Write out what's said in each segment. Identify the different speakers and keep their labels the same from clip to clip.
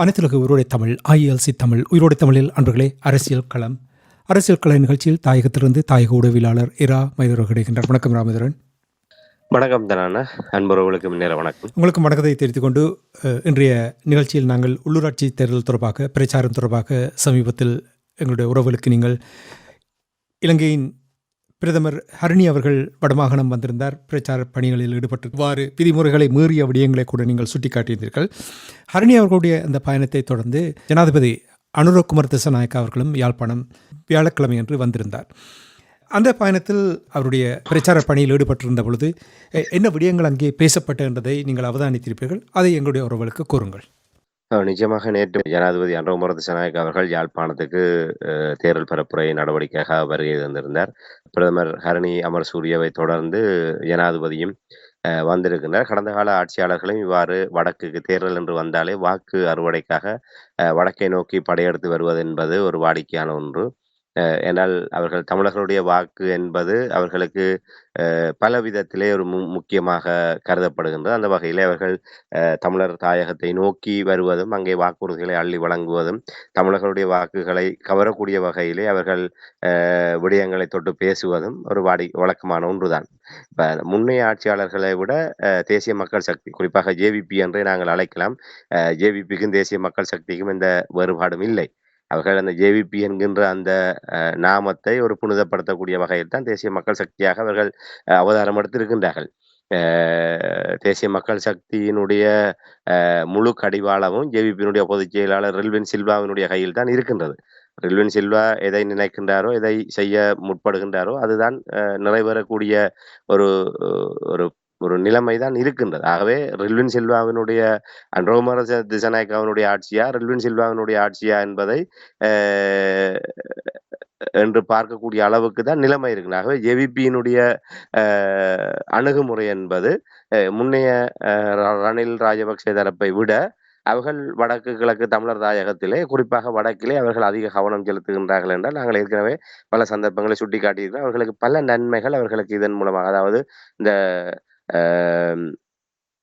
Speaker 1: அனைத்துலக உயிரோடை தமிழ் IELC தமிழ் உயிரோடை தமிழில் அன்பர்களே அரசியல் களம் நிகழ்ச்சியில் தாயகத்திலிருந்து தாயக உடவியலாளர் இரா மைதரோ கிடைக்கின்றார். வணக்கம் ராமதரன்.
Speaker 2: வணக்கம் தான அன்புறவுகளுக்கு முன்னேற வணக்கம்.
Speaker 1: உங்களுக்கு வணக்கத்தை தெரிவித்துக் கொண்டு இன்றைய நிகழ்ச்சியில் நாங்கள் உள்ளூராட்சி தேர்தல் தொடர்பாக பிரச்சாரம் தொடர்பாக சமீபத்தில் எங்களுடைய உறவுகளுக்கு நீங்கள் இலங்கையின் பிரதமர் ஹரணி அவர்கள் வடமாகாணம் வந்திருந்தார். பிரச்சார பணிகளில் ஈடுபட்டுவாறு விதிமுறைகளை மீறிய விடயங்களை கூட நீங்கள் சுட்டிக்காட்டியிருந்தீர்கள். ஹரணி அவர்களுடைய அந்த பயணத்தை தொடர்ந்து ஜனாதிபதி அனுரகுமார் திசாநாயக்கா அவர்களும் யாழ்ப்பாணம் வியாழக்கிழமை அன்று வந்திருந்தார். அந்த பயணத்தில் அவருடைய பிரச்சார பணியில் ஈடுபட்டிருந்த பொழுது என்ன விடயங்கள் அங்கே பேசப்பட்டதை நீங்கள் அவதானித்திருப்பீர்கள். அதை எங்களுடைய உறவுகளுக்கு கூறுங்கள்.
Speaker 2: நிஜமாக நேற்று ஜனாதிபதி அனுரகுமார் திசாநாயக்கா அவர்கள் யாழ்ப்பாணத்துக்கு தேர்தல் பரப்புரை நடவடிக்கையாக வருகை தந்திருந்தார். பிரதமர் ஹரணி அமரசூரியவை தொடர்ந்து ஜனாதிபதியும் வந்திருக்கின்றார். கடந்த கால ஆட்சியாளர்களும் இவ்வாறு வடக்குக்கு தேர்தல் என்று வந்தாலே வாக்கு அறுவடைக்காக வடக்கை நோக்கி படையெடுத்து வருவது என்பது ஒரு வாடிக்கையான ஒன்று. ஏனால் அவர்கள் தமிழர்களுடைய வாக்கு என்பது அவர்களுக்கு பல விதத்திலே ஒரு முக்கியமாக கருதப்படுகின்றது. அந்த வகையிலே அவர்கள் தமிழர் தாயகத்தை நோக்கி வருவதும் அங்கே வாக்குறுதிகளை அள்ளி வழங்குவதும் தமிழர்களுடைய வாக்குகளை கவரக்கூடிய வகையிலே அவர்கள் விடயங்களை தொட்டு பேசுவதும் ஒரு வழக்கமான ஒன்றுதான். இப்ப முன்னைய ஆட்சியாளர்களை விட தேசிய மக்கள் சக்தி, குறிப்பாக JVP என்றே நாங்கள் அழைக்கலாம், JVPக்கும் தேசிய மக்கள் சக்திக்கும் எந்த வேறுபாடும் இல்லை. அவர்கள் அந்த JVP என்கின்ற அந்த நாமத்தை ஒரு புனிதப்படுத்தக்கூடிய வகையில் தான் தேசிய மக்கள் சக்தியாக அவர்கள் அவதாரம் எடுத்திருக்கின்றார்கள். தேசிய மக்கள் சக்தியினுடைய முழு கடிவாளமும் JVPயினுடைய பொதுச் செயலாளர் ரில்வின் சில்வாவினுடைய கையில் தான் இருக்கின்றது. ரில்வின் சில்வா எதை நினைக்கின்றாரோ, எதை செய்ய முற்படுகின்றாரோ அதுதான் நிறைவேறக்கூடிய ஒரு ஒரு ஒரு நிலைமைதான் இருக்கின்றது. ஆகவே ரில்வின் சில்வாவினுடைய அனுரகுமார திசாநாயக்காவினுடைய ஆட்சியா, ரில்வின் சில்வாவினுடைய ஆட்சியா என்பதை என்று பார்க்கக்கூடிய அளவுக்கு தான் நிலைமை இருக்கு. ஆகவே JVPயினுடைய அணுகுமுறை என்பது முன்னைய ரணில் ராஜபக்சே தரப்பை விட அவர்கள் வடக்கு கிழக்கு தமிழர் தாயகத்திலே, குறிப்பாக வடக்கிலே அவர்கள் அதிக கவனம் செலுத்துகின்றார்கள் என்றால் நாங்கள் ஏற்கனவே பல சந்தர்ப்பங்களை சுட்டிக்காட்டியிருக்கிறோம். அவர்களுக்கு பல நன்மைகள் அவர்களுக்கு இதன் மூலமாக, அதாவது இந்த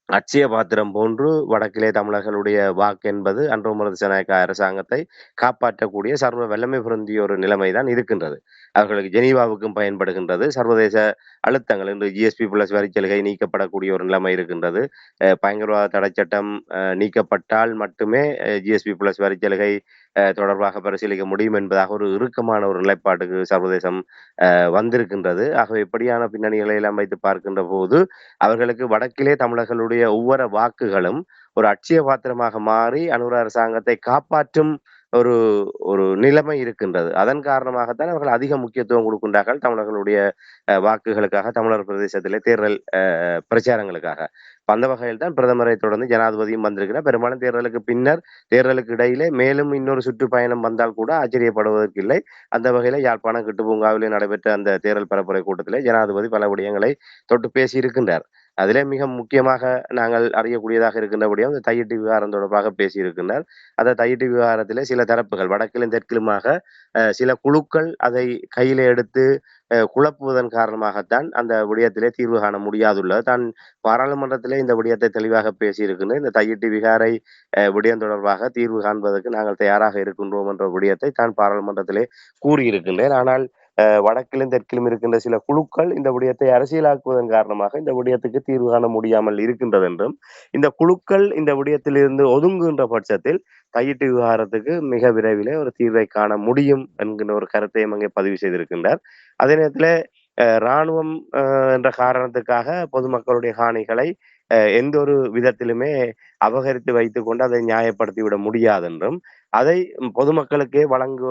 Speaker 2: அட்சய பாத்திரம் போன்று வடக்கிலே தமிழர்களுடைய வாக்கு என்பது அனுரகுமார திசாநாயக்கா அரசாங்கத்தை காப்பாற்றக்கூடிய சர்வ வல்லமை பொருந்திய ஒரு நிலைமைதான் இருக்கின்றது. அவர்களுக்கு ஜெனீவாவுக்கும் பயன்படுகின்றது. சர்வதேச அழுத்தங்கள் இன்று GSP+ வரிச்சலுகை நீக்கப்படக்கூடிய ஒரு நிலைமை இருக்கின்றது. பயங்கரவாத தடை சட்டம் நீக்கப்பட்டால் மட்டுமே GSP+ வரிச்சலுகை தொடர்பாக பரிசீலிக்க முடியும் என்பதாக ஒரு இறுக்கமான ஒரு நிலைப்பாட்டுக்கு சர்வதேசம் வந்திருக்கின்றது. ஆகவே இப்படியான பின்னணிகளை எல்லாம் வைத்து பார்க்கின்ற போது அவர்களுக்கு வடக்கிலே தமிழர்களுடைய ஒவ்வொரு வாக்குகளும் ஒரு அட்சய பாத்திரமாக மாறி அனுர அரசாங்கத்தை காப்பாற்றும் ஒரு ஒரு நிலைமை இருக்கின்றது. அதன் காரணமாகத்தான் அவர்கள் அதிக முக்கியத்துவம் கொடுக்கின்றார்கள் தமிழர்களுடைய வாக்குகளுக்காக, தமிழர் பிரதேசத்திலே தேர்தல் பிரச்சாரங்களுக்காக. அந்த வகையில் தான் பிரதமரை தொடர்ந்து ஜனாதிபதியும் வந்திருக்கிறார். பெரும்பாலும் தேர்தலுக்கு பின்னர், தேர்தலுக்கு இடையிலே மேலும் இன்னொரு சுற்றுப்பயணம் வந்தால் கூட ஆச்சரியப்படுவதற்கு இல்லை. அந்த வகையில யாழ்ப்பாணம் கிட்டுப்பூங்காவிலே நடைபெற்ற அந்த தேர்தல் பரப்புரை கூட்டத்திலே ஜனாதிபதி பல விடயங்களை தொட்டு பேசி இருக்கின்றார். அதிலே மிக முக்கியமாக நாங்கள் அறியக்கூடியதாக இருக்கின்றபடியும் அந்த தையிட்டு விவகாரம் தொடர்பாக பேசியிருக்கின்றார். அந்த தையிட்டு விவகாரத்திலே சில தரப்புகள், வடக்கிலும் தெற்கிலுமாக சில குழுக்கள் அதை கையிலே எடுத்து குழப்புவதன் காரணமாகத்தான் அந்த விடயத்திலே தீர்வு காண முடியாதுள்ளது. தான் பாராளுமன்றத்திலே இந்த விடயத்தை தெளிவாக பேசியிருக்கின்ற இந்த தையிட்டு விகாரை விடயம் தொடர்பாக தீர்வு காண்பதற்கு நாங்கள் தயாராக இருக்கின்றோம் என்ற விடயத்தை தான் பாராளுமன்றத்திலே கூறியிருக்கின்றேன். ஆனால் வடக்கிலும் தெற்கிலும் இருக்கின்ற சில குழுக்கள் இந்த விடயத்தை அரசியலாக்குவதன் காரணமாக இந்த விடயத்துக்கு தீர்வு காண முடியாமல் இருக்கின்றது என்றும், இந்த குழுக்கள் இந்த விடயத்திலிருந்து ஒதுங்குகின்ற பட்சத்தில் தையிட்டு விவகாரத்துக்கு மிக விரைவிலே ஒரு தீர்வை காண முடியும் என்கின்ற ஒரு கருத்தையும் அங்கே பதிவு செய்திருக்கின்றார். அதே நேரத்தில் இராணுவம் என்ற காரணத்துக்காக பொதுமக்களுடைய ஹானிகளை எந்த ஒரு விதத்திலுமே அபகரித்து வைத்துக் கொண்டு அதை நியாயப்படுத்திவிட முடியாது என்றும், அதை பொதுமக்களுக்கே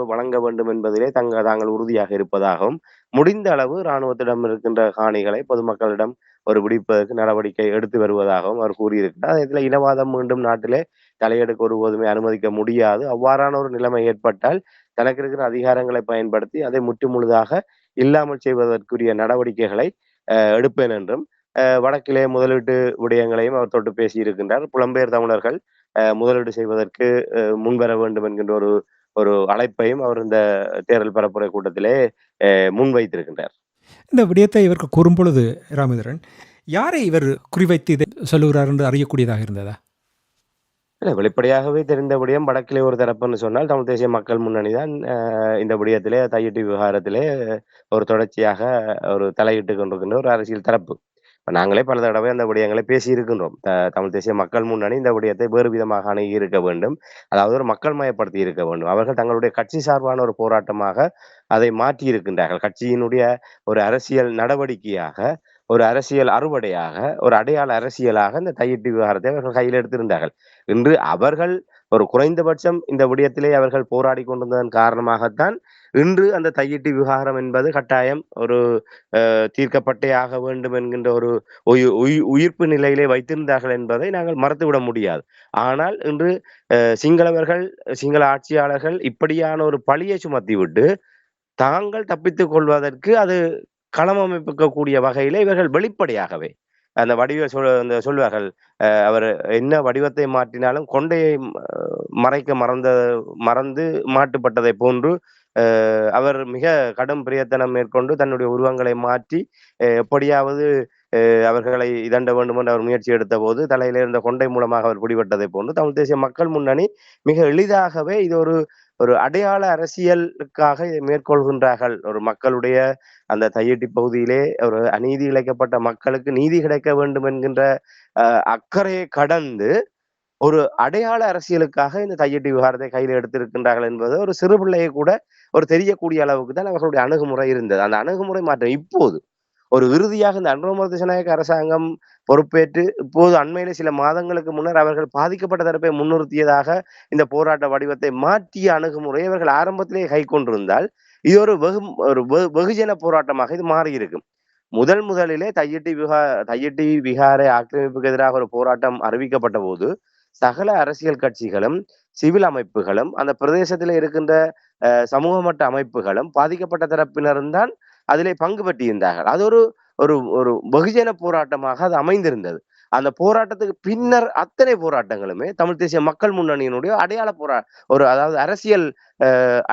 Speaker 2: வழங்க வேண்டும் என்பதிலே தாங்கள் உறுதியாக இருப்பதாகவும், முடிந்த அளவு இராணுவத்திடம் இருக்கின்ற ஹானிகளை பொதுமக்களிடம் ஒரு விடுவிப்பதற்கு நடவடிக்கை எடுத்து வருவதாகவும் அவர் கூறியிருக்கிறார். இதில் இனவாதம் மீண்டும் நாட்டிலே தலையெடுக்க ஒருபோதுமே அனுமதிக்க முடியாது. அவ்வாறான ஒரு நிலைமை ஏற்பட்டால் தனக்கு இருக்கிற அதிகாரங்களை பயன்படுத்தி அதை முற்றுமுழுதாக இல்லாமல் செய்வதற்குரிய நடவடிக்கைகளை எடுப்பேன் என்றும் வடக்கிலே முதலீட்டு விடயங்களையும் அவர் தொட்டு பேசியிருக்கின்றார். புலம்பெயர் தமிழர்கள் முதலீடு செய்வதற்கு முன்வர வேண்டும் என்கின்ற ஒரு ஒரு அழைப்பையும் அவர் இந்த தேர்தல் பரப்புரை கூட்டத்திலே முன்வைத்திருக்கின்றார்.
Speaker 1: இந்த விடயத்தை இவருக்கு கூறும்பொழுது ராமேந்திரன், யாரை இவர் குறிவைத்து இதை சொல்லுகிறார் என்று அறியக்கூடியதாக இருந்ததா?
Speaker 2: இல்ல வெளிப்படையாகவே தெரிந்த விடயம் வடக்கிலே ஒரு தரப்புன்னு சொன்னால் தமிழ் தேசிய மக்கள் முன்னணி தான் இந்த விடயத்திலே தையிட்டி விவகாரத்திலே ஒரு தொடர்ச்சியாக ஒரு தலையிட்டுக் கொண்டிருக்கின்ற ஒரு அரசியல் தரப்பு. இப்ப நாங்களே பல தடவை அந்த விடயங்களை பேசியிருக்கின்றோம். தமிழ் தேசிய மக்கள் முன்னணி இந்த விடயத்தை வேறு விதமாக அணுகி இருக்க வேண்டும். அதாவது ஒரு மக்கள் மயப்படுத்தி இருக்க வேண்டும். அவர்கள் தங்களுடைய கட்சி சார்பான ஒரு போராட்டமாக அதை மாற்றி இருக்கின்றார்கள். கட்சியினுடைய ஒரு அரசியல் நடவடிக்கையாக, ஒரு அரசியல் அறுவடையாக, ஒரு அடையாள அரசியலாக இந்த தையிட்டி விவகாரத்தை அவர்கள் கையில் எடுத்திருந்தார்கள். இன்று அவர்கள் ஒரு குறைந்தபட்சம் இந்த விடயத்திலே அவர்கள் போராடிக் கொண்டிருந்ததன் காரணமாகத்தான் இன்று அந்த தையிட்டி விவகாரம் என்பது கட்டாயம் ஒரு தீர்க்கப்பட்டே ஆக வேண்டும் என்கின்ற ஒரு உயிர்ப்பு நிலையிலே வைத்திருந்தார்கள் என்பதை நாங்கள் மறந்துவிட முடியாது. ஆனால் இன்று சிங்களவர்கள், சிங்கள ஆட்சியாளர்கள் இப்படியான ஒரு பழியை சுமத்திவிட்டு தாங்கள் தப்பித்துக் கொள்வதற்கு அது களம் அமைக்கக்கூடிய வகையிலே இவர்கள் வெளிப்படையாகவே அந்த வடிவ அந்த சொல்வார்கள், அவர் என்ன வடிவத்தை மாற்றினாலும் கொண்டையை மறந்து மாட்டுப்பட்டதை போன்று அவர் மிக கடும் பிரயத்தனம் மேற்கொண்டு தன்னுடைய உருவங்களை மாற்றி எப்படியாவது அவர்களை இதண்ட வேண்டும் என்று அவர் முயற்சி எடுத்தபோது தலையிலே இருந்த கொண்டை மூலமாக அவர் பிடிபட்டதை போன்று தமிழ் தேசிய மக்கள் முன்னணி மிக எளிதாகவே இது ஒரு ஒரு அடையாள அரசியலுக்காக இதை மேற்கொள்கின்றார்கள். ஒரு மக்களுடைய அந்த தையிட்டி பகுதியிலே ஒரு அநீதி இழைக்கப்பட்ட மக்களுக்கு நீதி கிடைக்க வேண்டும் என்கின்ற அக்கறையை கடந்து ஒரு அடையாள அரசியலுக்காக இந்த தையிட்டி விவகாரத்தை கையில் எடுத்திருக்கின்றார்கள் என்பது ஒரு சிறு பிள்ளையை கூட ஒரு தெரியக்கூடிய அளவுக்கு தான் அவர்களுடைய அணுகுமுறை இருந்தது. அந்த அணுகுமுறை மாற்றம் இப்போது ஒரு இறுதியாக இந்த அனுரகுமார திசாநாயக்க அரசாங்கம் பொறுப்பேற்று இப்போது அண்மையிலே சில மாதங்களுக்கு முன்னர் அவர்கள் பாதிக்கப்பட்ட தரப்பை முன்னிறுத்தியதாக இந்த போராட்ட வடிவத்தை மாற்றிய அணுகுமுறையை அவர்கள் ஆரம்பத்திலேயே கைக்கொண்டிருந்தால் இது ஒரு வெகுஜன போராட்டமாக இது மாறியிருக்கும். முதலிலே தையிட்டி விகாரை ஆக்கிரமிப்புக்கு எதிராக ஒரு போராட்டம் அறிவிக்கப்பட்ட போது சகல அரசியல் கட்சிகளும், சிவில் அமைப்புகளும், அந்த பிரதேசத்தில் இருக்கின்ற சமூக மட்ட அமைப்புகளும், பாதிக்கப்பட்ட தரப்பினரும் தான் அதிலே பங்கு பெற்றிருந்தார்கள். அது ஒரு ஒரு ஒரு வெகுஜன போராட்டமாக அது அமைந்திருந்தது. அந்த போராட்டத்துக்கு பின்னர் அத்தனை போராட்டங்களுமே தமிழ் தேசிய மக்கள் முன்னணியினுடைய அடையாள ஒரு அதாவது அரசியல்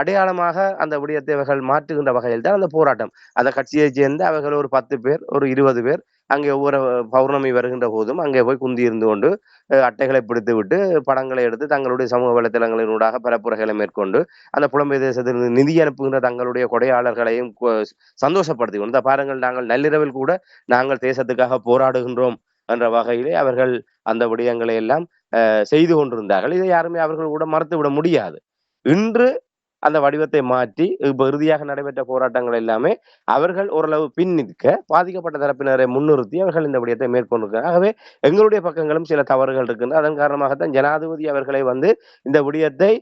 Speaker 2: அடையாளமாக அந்த விடயத்தை அவர்கள் மாற்றுகின்ற வகையில் தான் அந்த போராட்டம். அந்த கட்சியைச் சேர்ந்த அவர்கள் ஒரு 10 பேர், ஒரு 20 பேர் அங்கே ஒவ்வொரு பௌர்ணமி வருகின்ற போதும் அங்கே போய் குந்தி இருந்து கொண்டு அட்டைகளை பிடித்துவிட்டு படங்களை எடுத்து தங்களுடைய சமூக வலைத்தளங்களினூடாக பரப்புரைகளை மேற்கொண்டு அந்த புலம்பெயர் தேசத்திலிருந்து நிதி அனுப்புகின்ற தங்களுடைய கொடையாளர்களையும் சந்தோஷப்படுத்தி கொண்டு பாருங்கள், நாங்கள் நள்ளிரவில் கூட நாங்கள் தேசத்துக்காக போராடுகின்றோம் என்ற வகையிலே அவர்கள் அந்த விடயங்களை எல்லாம் செய்து கொண்டிருந்தார்கள். இதை யாருமே அவர்கள் கூட மறுத்துவிட முடியாது. இன்று அந்த வடிவத்தை மாற்றி இப்ப இறுதியாக நடைபெற்ற போராட்டங்கள் எல்லாமே அவர்கள் ஓரளவு பின் நிற்க பாதிக்கப்பட்ட தரப்பினரை முன்னிறுத்தி அவர்கள் இந்த விடயத்தை மேற்கொண்டிருக்கிறார். ஆகவே எங்களுடைய பக்கங்களும் சில தவறுகள் இருக்கின்றன. அதன் காரணமாகத்தான் ஜனாதிபதி அவர்களை இந்த விடயத்தை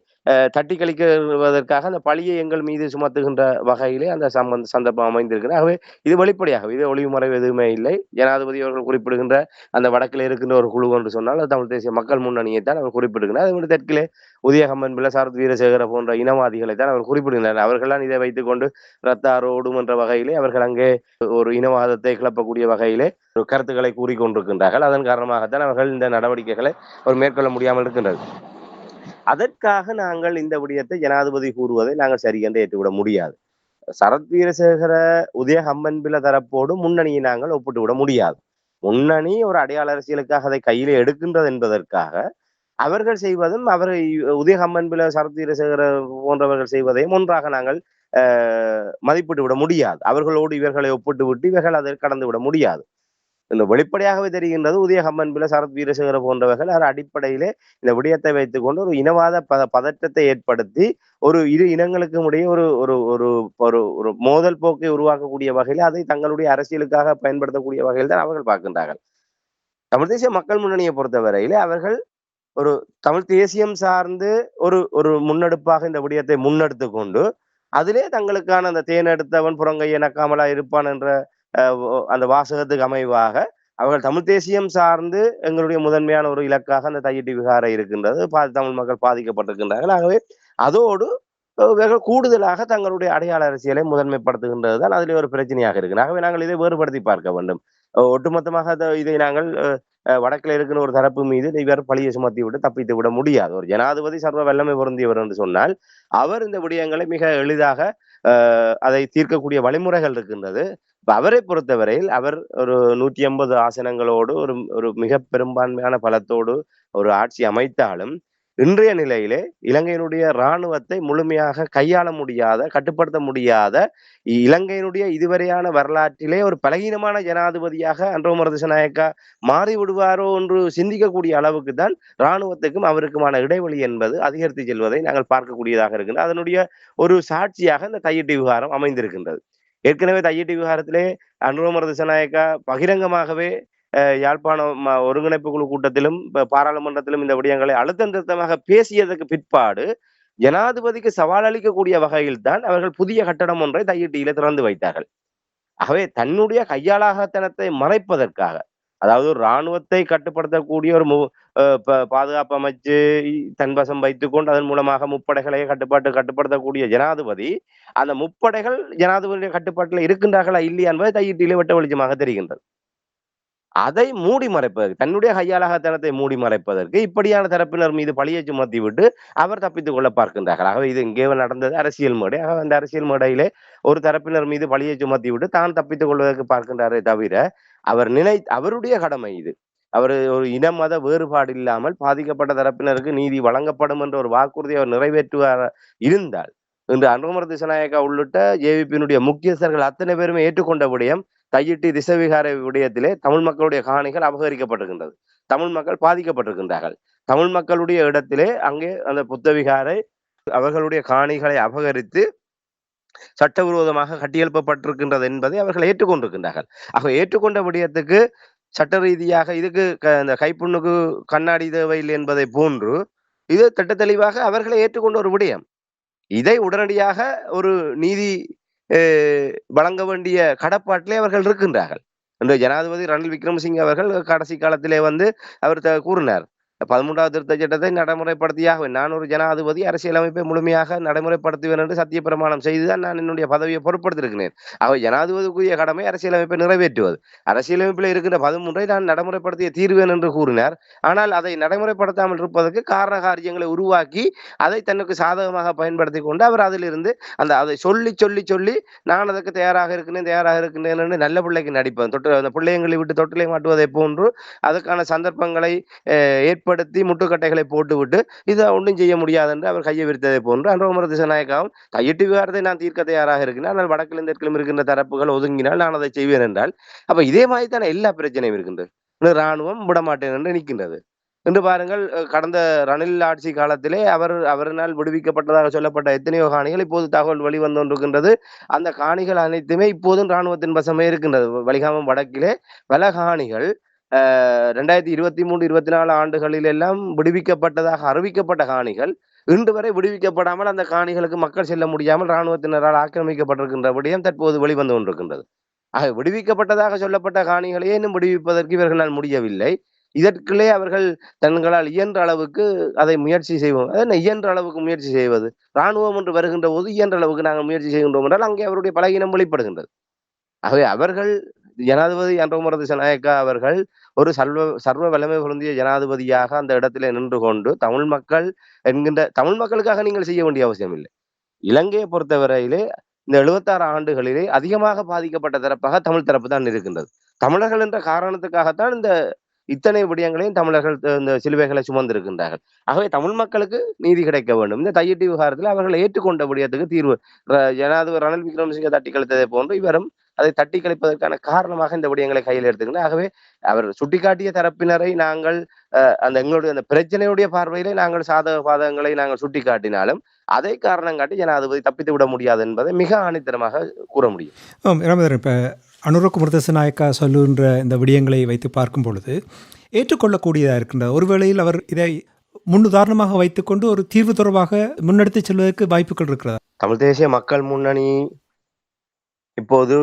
Speaker 2: தட்டி கழிக்குவதற்காக அந்த பழியை எங்கள் மீது சுமத்துகின்ற வகையிலே அந்த சந்தர்ப்பம் அமைந்திருக்கிறது. ஆகவே இது வெளிப்படையாக இது ஒளிவு மறைவு எதுவுமே இல்லை. ஜனாதிபதி அவர்கள் குறிப்பிடுகின்ற அந்த வடக்கில் இருக்கின்ற ஒரு குழு என்று சொன்னால் அது தமிழ் தேசிய மக்கள் முன்னணியை தான் அவர் குறிப்பிடுகிறார். அதை விட தெற்கிலே உதயகம்மன் பிள்ளை, சரத் வீரசேகர போன்ற இனவாதிகளை தான் அவர் குறிப்பிடுகிறார். அவர்கள்தான் இதை வைத்துக் கொண்டு ரத்தார் ஓடும் என்ற வகையிலே அவர்கள் அங்கே ஒரு இனவாதத்தை கிளப்பக்கூடிய வகையிலே ஒரு கருத்துக்களை கூறிக்கொண்டிருக்கின்றார்கள். அதன் காரணமாகத்தான் அவர்கள் இந்த நடவடிக்கைகளை அவர் மேற்கொள்ள முடியாமல் இருக்கின்றது. அதற்காக நாங்கள் இந்த விடயத்தை ஜனாதிபதி கூறுவதை நாங்கள் சரி என்று ஏற்றுவிட முடியாது. சரத் வீரசேகர, உதயகம்மன் பிள்ளை தரப்போடு முன்னணியை நாங்கள் ஒப்பிட்டு விட முடியாது. முன்னணி ஒரு அடையாள அரசியலுக்காக அதை கையிலே எடுக்கின்றது என்பதற்காக அவர்கள் செய்வதும் உதயகம்மன் பிள்ளை, சரத் வீரசேகர போன்றவர்கள் செய்வதையும் ஒன்றாக நாங்கள் மதிப்பிட்டு விட முடியாது. அவர்களோடு இவர்களை ஒப்பிட்டு விட்டு இவர்கள் அதை கடந்து விட முடியாது. இந்த வெளிப்படையாகவே தெரிகின்றது உதயகம்மன் பிள்ளை, சரத் வீரசேகர போன்றவர்கள் அடிப்படையிலே இந்த விடயத்தை வைத்துக் கொண்டு ஒரு இனவாத பதற்றத்தை ஏற்படுத்தி ஒரு இரு இனங்களுக்கும் இடையே ஒரு ஒரு ஒரு ஒரு ஒரு மோதல் போக்கை உருவாக்கக்கூடிய வகையில் அதை தங்களுடைய அரசியலுக்காக பயன்படுத்தக்கூடிய வகையில் தான் அவர்கள் பார்க்கின்றார்கள். தமிழ் தேசிய மக்கள் முன்னணியை பொறுத்தவரையிலே அவர்கள் ஒரு தமிழ் தேசியம் சார்ந்து ஒரு ஒரு முன்னெடுப்பாக இந்த விடயத்தை முன்னெடுத்து கொண்டு அதிலே தங்களுக்கான அந்த தேனெடுத்தவன் புறங்கைய நக்காமலா இருப்பான் என்ற அந்த வாசகத்துக்கு அமைவாக அவர்கள் தமிழ் தேசியம் சார்ந்து எங்களுடைய முதன்மையான ஒரு இலக்காக அந்த தையிட்டி விகாரை இருக்கின்றது. தமிழ் மக்கள் பாதிக்கப்பட்டிருக்கின்றார்கள். ஆகவே அதோடு வெகு கூடுதலாக தங்களுடைய அடையாள அரசியலை முதன்மைப்படுத்துகின்றது தான் அதிலே ஒரு பிரச்சனையாக இருக்கு. ஆகவே நாங்கள் இதை வேறுபடுத்தி பார்க்க வேண்டும். ஒட்டுமொத்தமாக இதை நாங்கள் வடக்கில் இருக்கிற ஒரு தரப்பு மீது இவர் பழியை சுமத்தி விட்டு தப்பித்து விட முடியாது. ஒரு ஜனாதிபதி சர்வ வல்லமை பொருந்தியவர் என்று சொன்னால் அவர் இந்த விடயங்களை மிக எளிதாக அதை தீர்க்கக்கூடிய வழிமுறைகள் இருக்கின்றது. அவரை பொறுத்தவரையில் அவர் ஒரு 180 ஆசனங்களோடு ஒரு ஒரு மிக பெரும்பான்மையான பலத்தோடு ஒரு ஆட்சி அமைத்தாலும் இன்றைய நிலையிலே இலங்கையினுடைய இராணுவத்தை முழுமையாக கையாள முடியாத, கட்டுப்படுத்த முடியாத, இலங்கையினுடைய இதுவரையான வரலாற்றிலே ஒரு பலகீனமான ஜனாதிபதியாக அன்ரோமர் திசாநாயக்கா மாறி விடுவாரோ என்று சிந்திக்கக்கூடிய அளவுக்கு தான் இராணுவத்துக்கும் அவருக்குமான இடைவெளி என்பது அதிகரித்து செல்வதை நாங்கள் பார்க்கக்கூடியதாக இருக்கின்றது. அதனுடைய ஒரு சாட்சியாக இந்த தையிட்டி விவகாரம் அமைந்திருக்கின்றது. ஏற்கனவே தையிட்டி விவகாரத்திலே அன்ரோமர் திசாநாயக்கா பகிரங்கமாகவே யாழ்ப்பாணம் ஒருங்கிணைப்பு குழு கூட்டத்திலும் பாராளுமன்றத்திலும் இந்த விடயங்களை அழுத்தம் திருத்தமாக பேசியதற்கு பிற்பாடு ஜனாதிபதிக்கு சவால் அளிக்கக்கூடிய வகையில் தான் அவர்கள் புதிய கட்டடம் ஒன்றை தையிட்டியில திறந்து வைத்தார்கள். ஆகவே தன்னுடைய கையாளாகத்தனத்தை மறைப்பதற்காக, அதாவது ஒரு இராணுவத்தை கட்டுப்படுத்தக்கூடிய ஒரு பாதுகாப்பு அமைச்சு தன்வசம் வைத்துக் கொண்டு அதன் மூலமாக முப்படைகளை கட்டுப்படுத்தக்கூடிய ஜனாதிபதி அந்த முப்படைகள் ஜனாதிபதியுடைய கட்டுப்பாட்டில் இருக்கின்றார்களா இல்லையா என்பதை தையிட்டியிலே வெட்ட வெளிச்சமாக தெரிகின்றது. அதை மூடி மறைப்பதற்கு, தன்னுடைய கையாளாகத்தனத்தை மூடி மறைப்பதற்கு இப்படியான தரப்பினர் மீது பழியை சுமத்தி விட்டு அவர் தப்பித்துக் கொள்ள பார்க்கின்றார்கள். ஆகவே இது இங்கே நடந்தது அரசியல் மேடை. ஆக அந்த அரசியல் மேடையிலே ஒரு தரப்பினர் மீது பழியை சுமத்தி விட்டு தான் தப்பித்துக் கொள்வதற்கு பார்க்கின்றாரே தவிர அவருடைய கடமை இது. அவர் ஒரு இன மத வேறுபாடு இல்லாமல் பாதிக்கப்பட்ட தரப்பினருக்கு நீதி வழங்கப்படும் என்ற ஒரு வாக்குறுதியை அவர் நிறைவேற்றுவார் இருந்தால் இன்று அன்ரோமர் திசாநாயக்கா உள்ளிட்ட ஜேவிபியினுடைய முக்கியஸ்தர்கள் அத்தனை பேருமே ஏற்றுக்கொண்ட விடயம் தையிட்டி திசவிகார விடயத்திலே தமிழ் மக்களுடைய காணிகள் அபகரிக்கப்பட்டிருக்கின்றது. தமிழ் மக்கள் பாதிக்கப்பட்டிருக்கின்றார்கள். தமிழ் மக்களுடைய இடத்திலே அங்கே அந்த புத்தவிகாரை அவர்களுடைய காணிகளை அபகரித்து சட்டவிரோதமாக கட்டியெழுப்பப்பட்டிருக்கின்றது என்பதை அவர்கள் ஏற்றுக்கொண்டிருக்கின்றார்கள். ஆக ஏற்றுக்கொண்ட விடயத்துக்கு சட்ட ரீதியாக இதுக்கு இந்த கைப்புண்ணுக்கு கண்ணாடி தேவையில்லை என்பதை போன்று இது திட்ட தெளிவாக அவர்களை ஏற்றுக்கொண்ட ஒரு விடயம். இதை உடனடியாக ஒரு நீதி வழங்க வேண்டிய கடப்பாட்டிலே அவர்கள் இருக்கின்றார்கள். இந்த ஜனாதிபதி ரணில் விக்ரமசிங்கே அவர்கள் கடைசி காலத்திலே அவர் கூறினார், 13வது திருத்த சட்டத்தை நடைமுறைப்படுத்தியாக நான் ஒரு ஜனாதிபதி அரசியலமைப்பை முழுமையாக நடைமுறைப்படுத்துவேன் என்று சத்திய பிரமாணம் செய்துதான் நான் என்னுடைய பதவியை பொறுப்படுத்திருக்கிறேன். அவர் ஜனாதிபதிக்குரிய கடமை அரசியலமைப்பை நிறைவேற்றுவது. அரசியலமைப்பில் இருக்கின்ற 13ஐ நான் நடைமுறைப்படுத்திய தீர்வேன் என்று கூறினார். ஆனால் அதை நடைமுறைப்படுத்தாமல் இருப்பதற்கு காரண காரியங்களை உருவாக்கி அதை தனக்கு சாதகமாக பயன்படுத்தி கொண்டு அவர் அதிலிருந்து அதை சொல்லி சொல்லி சொல்லி நான் அதற்கு தயாராக இருக்கின்றேன் என்று நல்ல பிள்ளைக்கு நடிப்பேன். அந்த பிள்ளைங்களை விட்டு தொட்டிலை மாட்டுவதை போன்று அதற்கான சந்தர்ப்பங்களை ஏற்படுத்தி முட்டுக்கட்டைகளை போட்டுவிட்டு இதை ஒன்றும் செய்ய முடியாது என்று அவர் கையை விரித்ததை போன்று அன்ரோமர் திசாநாயக்காவும் தையிட்டி விவகாரத்தை நான் தீர்க்க தயாராக இருக்கிறேன், ஆனால் வடக்கிலும் தெற்கிலும் இருக்கின்ற தரப்புகள் ஒதுங்கினால் நான் அதை செய்வேன் என்றால் அப்ப இதே மாதிரி தானே எல்லா பிரச்சனையும் இருக்கின்றது. இராணுவம் விடமாட்டேன் என்று நிற்கின்றது. என்று பாருங்கள், கடந்த ரணில் ஆட்சி காலத்திலே அவரினால் விடுவிக்கப்பட்டதாக சொல்லப்பட்ட எத்தனையோ காணிகள் இப்போது தகவல் வெளிவந்து கொண்டிருக்கின்றது. அந்த காணிகள் அனைத்துமே இப்போதும் இராணுவத்தின் வசமே இருக்கின்றது. வலிகாமம் வடக்கிலே பல காணிகள் 2023-24 ஆண்டுகளில் எல்லாம் விடுவிக்கப்பட்டதாக அறிவிக்கப்பட்ட காணிகள் இன்று வரை விடுவிக்கப்படாமல் அந்த காணிகளுக்கு மக்கள் செல்ல முடியாமல் இராணுவத்தினரால் ஆக்கிரமிக்கப்பட்டிருக்கின்ற விடயம் தற்போது வெளிவந்து கொண்டிருக்கின்றது. ஆக விடுவிக்கப்பட்டதாக சொல்லப்பட்ட காணிகளையே இன்னும் விடுவிப்பதற்கு இவர்களால் முடியவில்லை. இதற்குள்ளே அவர்கள் தங்களால் இயன்ற அளவுக்கு அதை முயற்சி செய்வோம். அதனை இயன்ற அளவுக்கு முயற்சி செய்வது, இராணுவம் என்று வருகின்ற போது இயன்ற அளவுக்கு நாங்கள் முயற்சி செய்கின்றோம் என்றால் அங்கே அவருடைய பலகீனம் வெளிப்படுகின்றது. ஆகவே அவர்கள் ஜனாதிபதி அன்ரோமர் திசாநாயக்கா அவர்கள் ஒரு சர்வ வல்லமை பொருந்திய ஜனாதிபதியாக அந்த இடத்திலே நின்று கொண்டு தமிழ் மக்களுக்காக நீங்கள் செய்ய வேண்டிய அவசியம் இல்லை. இலங்கையை பொறுத்தவரையிலே இந்த 76 ஆண்டுகளிலே அதிகமாக பாதிக்கப்பட்ட தரப்பாக தமிழ் தரப்பு தான் இருக்கின்றது. தமிழர்கள் என்ற காரணத்துக்காகத்தான் இத்தனை விடயங்களையும் தமிழர்கள் இந்த சிலுவைகளை சுமந்திருக்கின்றார்கள். ஆகவே தமிழ் மக்களுக்கு நீதி கிடைக்க வேண்டும். இந்த தையிட்டி விவகாரத்தில் அவர்களை ஏற்றுக்கொண்ட விடயத்துக்கு தீர்வு ஜனாதிபதி ரணில் விக்ரமசிங்கே தட்டி கழித்ததை போன்று இவரும் அதை தட்டி கழிப்பதற்கான காரணமாக இந்த விடயங்களை கையில் எடுத்துக்கின்ற. ஆகவே அவர் சுட்டிக்காட்டிய தரப்பினரை நாங்கள் எங்களுடைய அந்த பிரச்சனையுடைய பார்வையிலே நாங்கள் சாதக பாதகங்களை நாங்கள் சுட்டிக்காட்டினாலும் அதை காரணம் காட்டி ஜனாதிபதி தப்பித்து விட முடியாது என்பதை மிக ஆணித்தரமாக கூற முடியும்.
Speaker 1: இப்போ அனுரகுமார திசாநாயக்கா சொல்லுகின்ற இந்த விடயங்களை வைத்து பார்க்கும் பொழுது ஏற்றுக்கொள்ளக்கூடியதாக இருக்கின்றது. ஒருவேளையில் அவர் இதை முன்னுதாரணமாக வைத்துக்கொண்டு ஒரு தீர்வு தொடர்பாக முன்னெடுத்து செல்வதற்கு வாய்ப்புகள் இருக்கிறதா?
Speaker 2: தமிழ் தேசிய மக்கள் முன்னணி இப்போது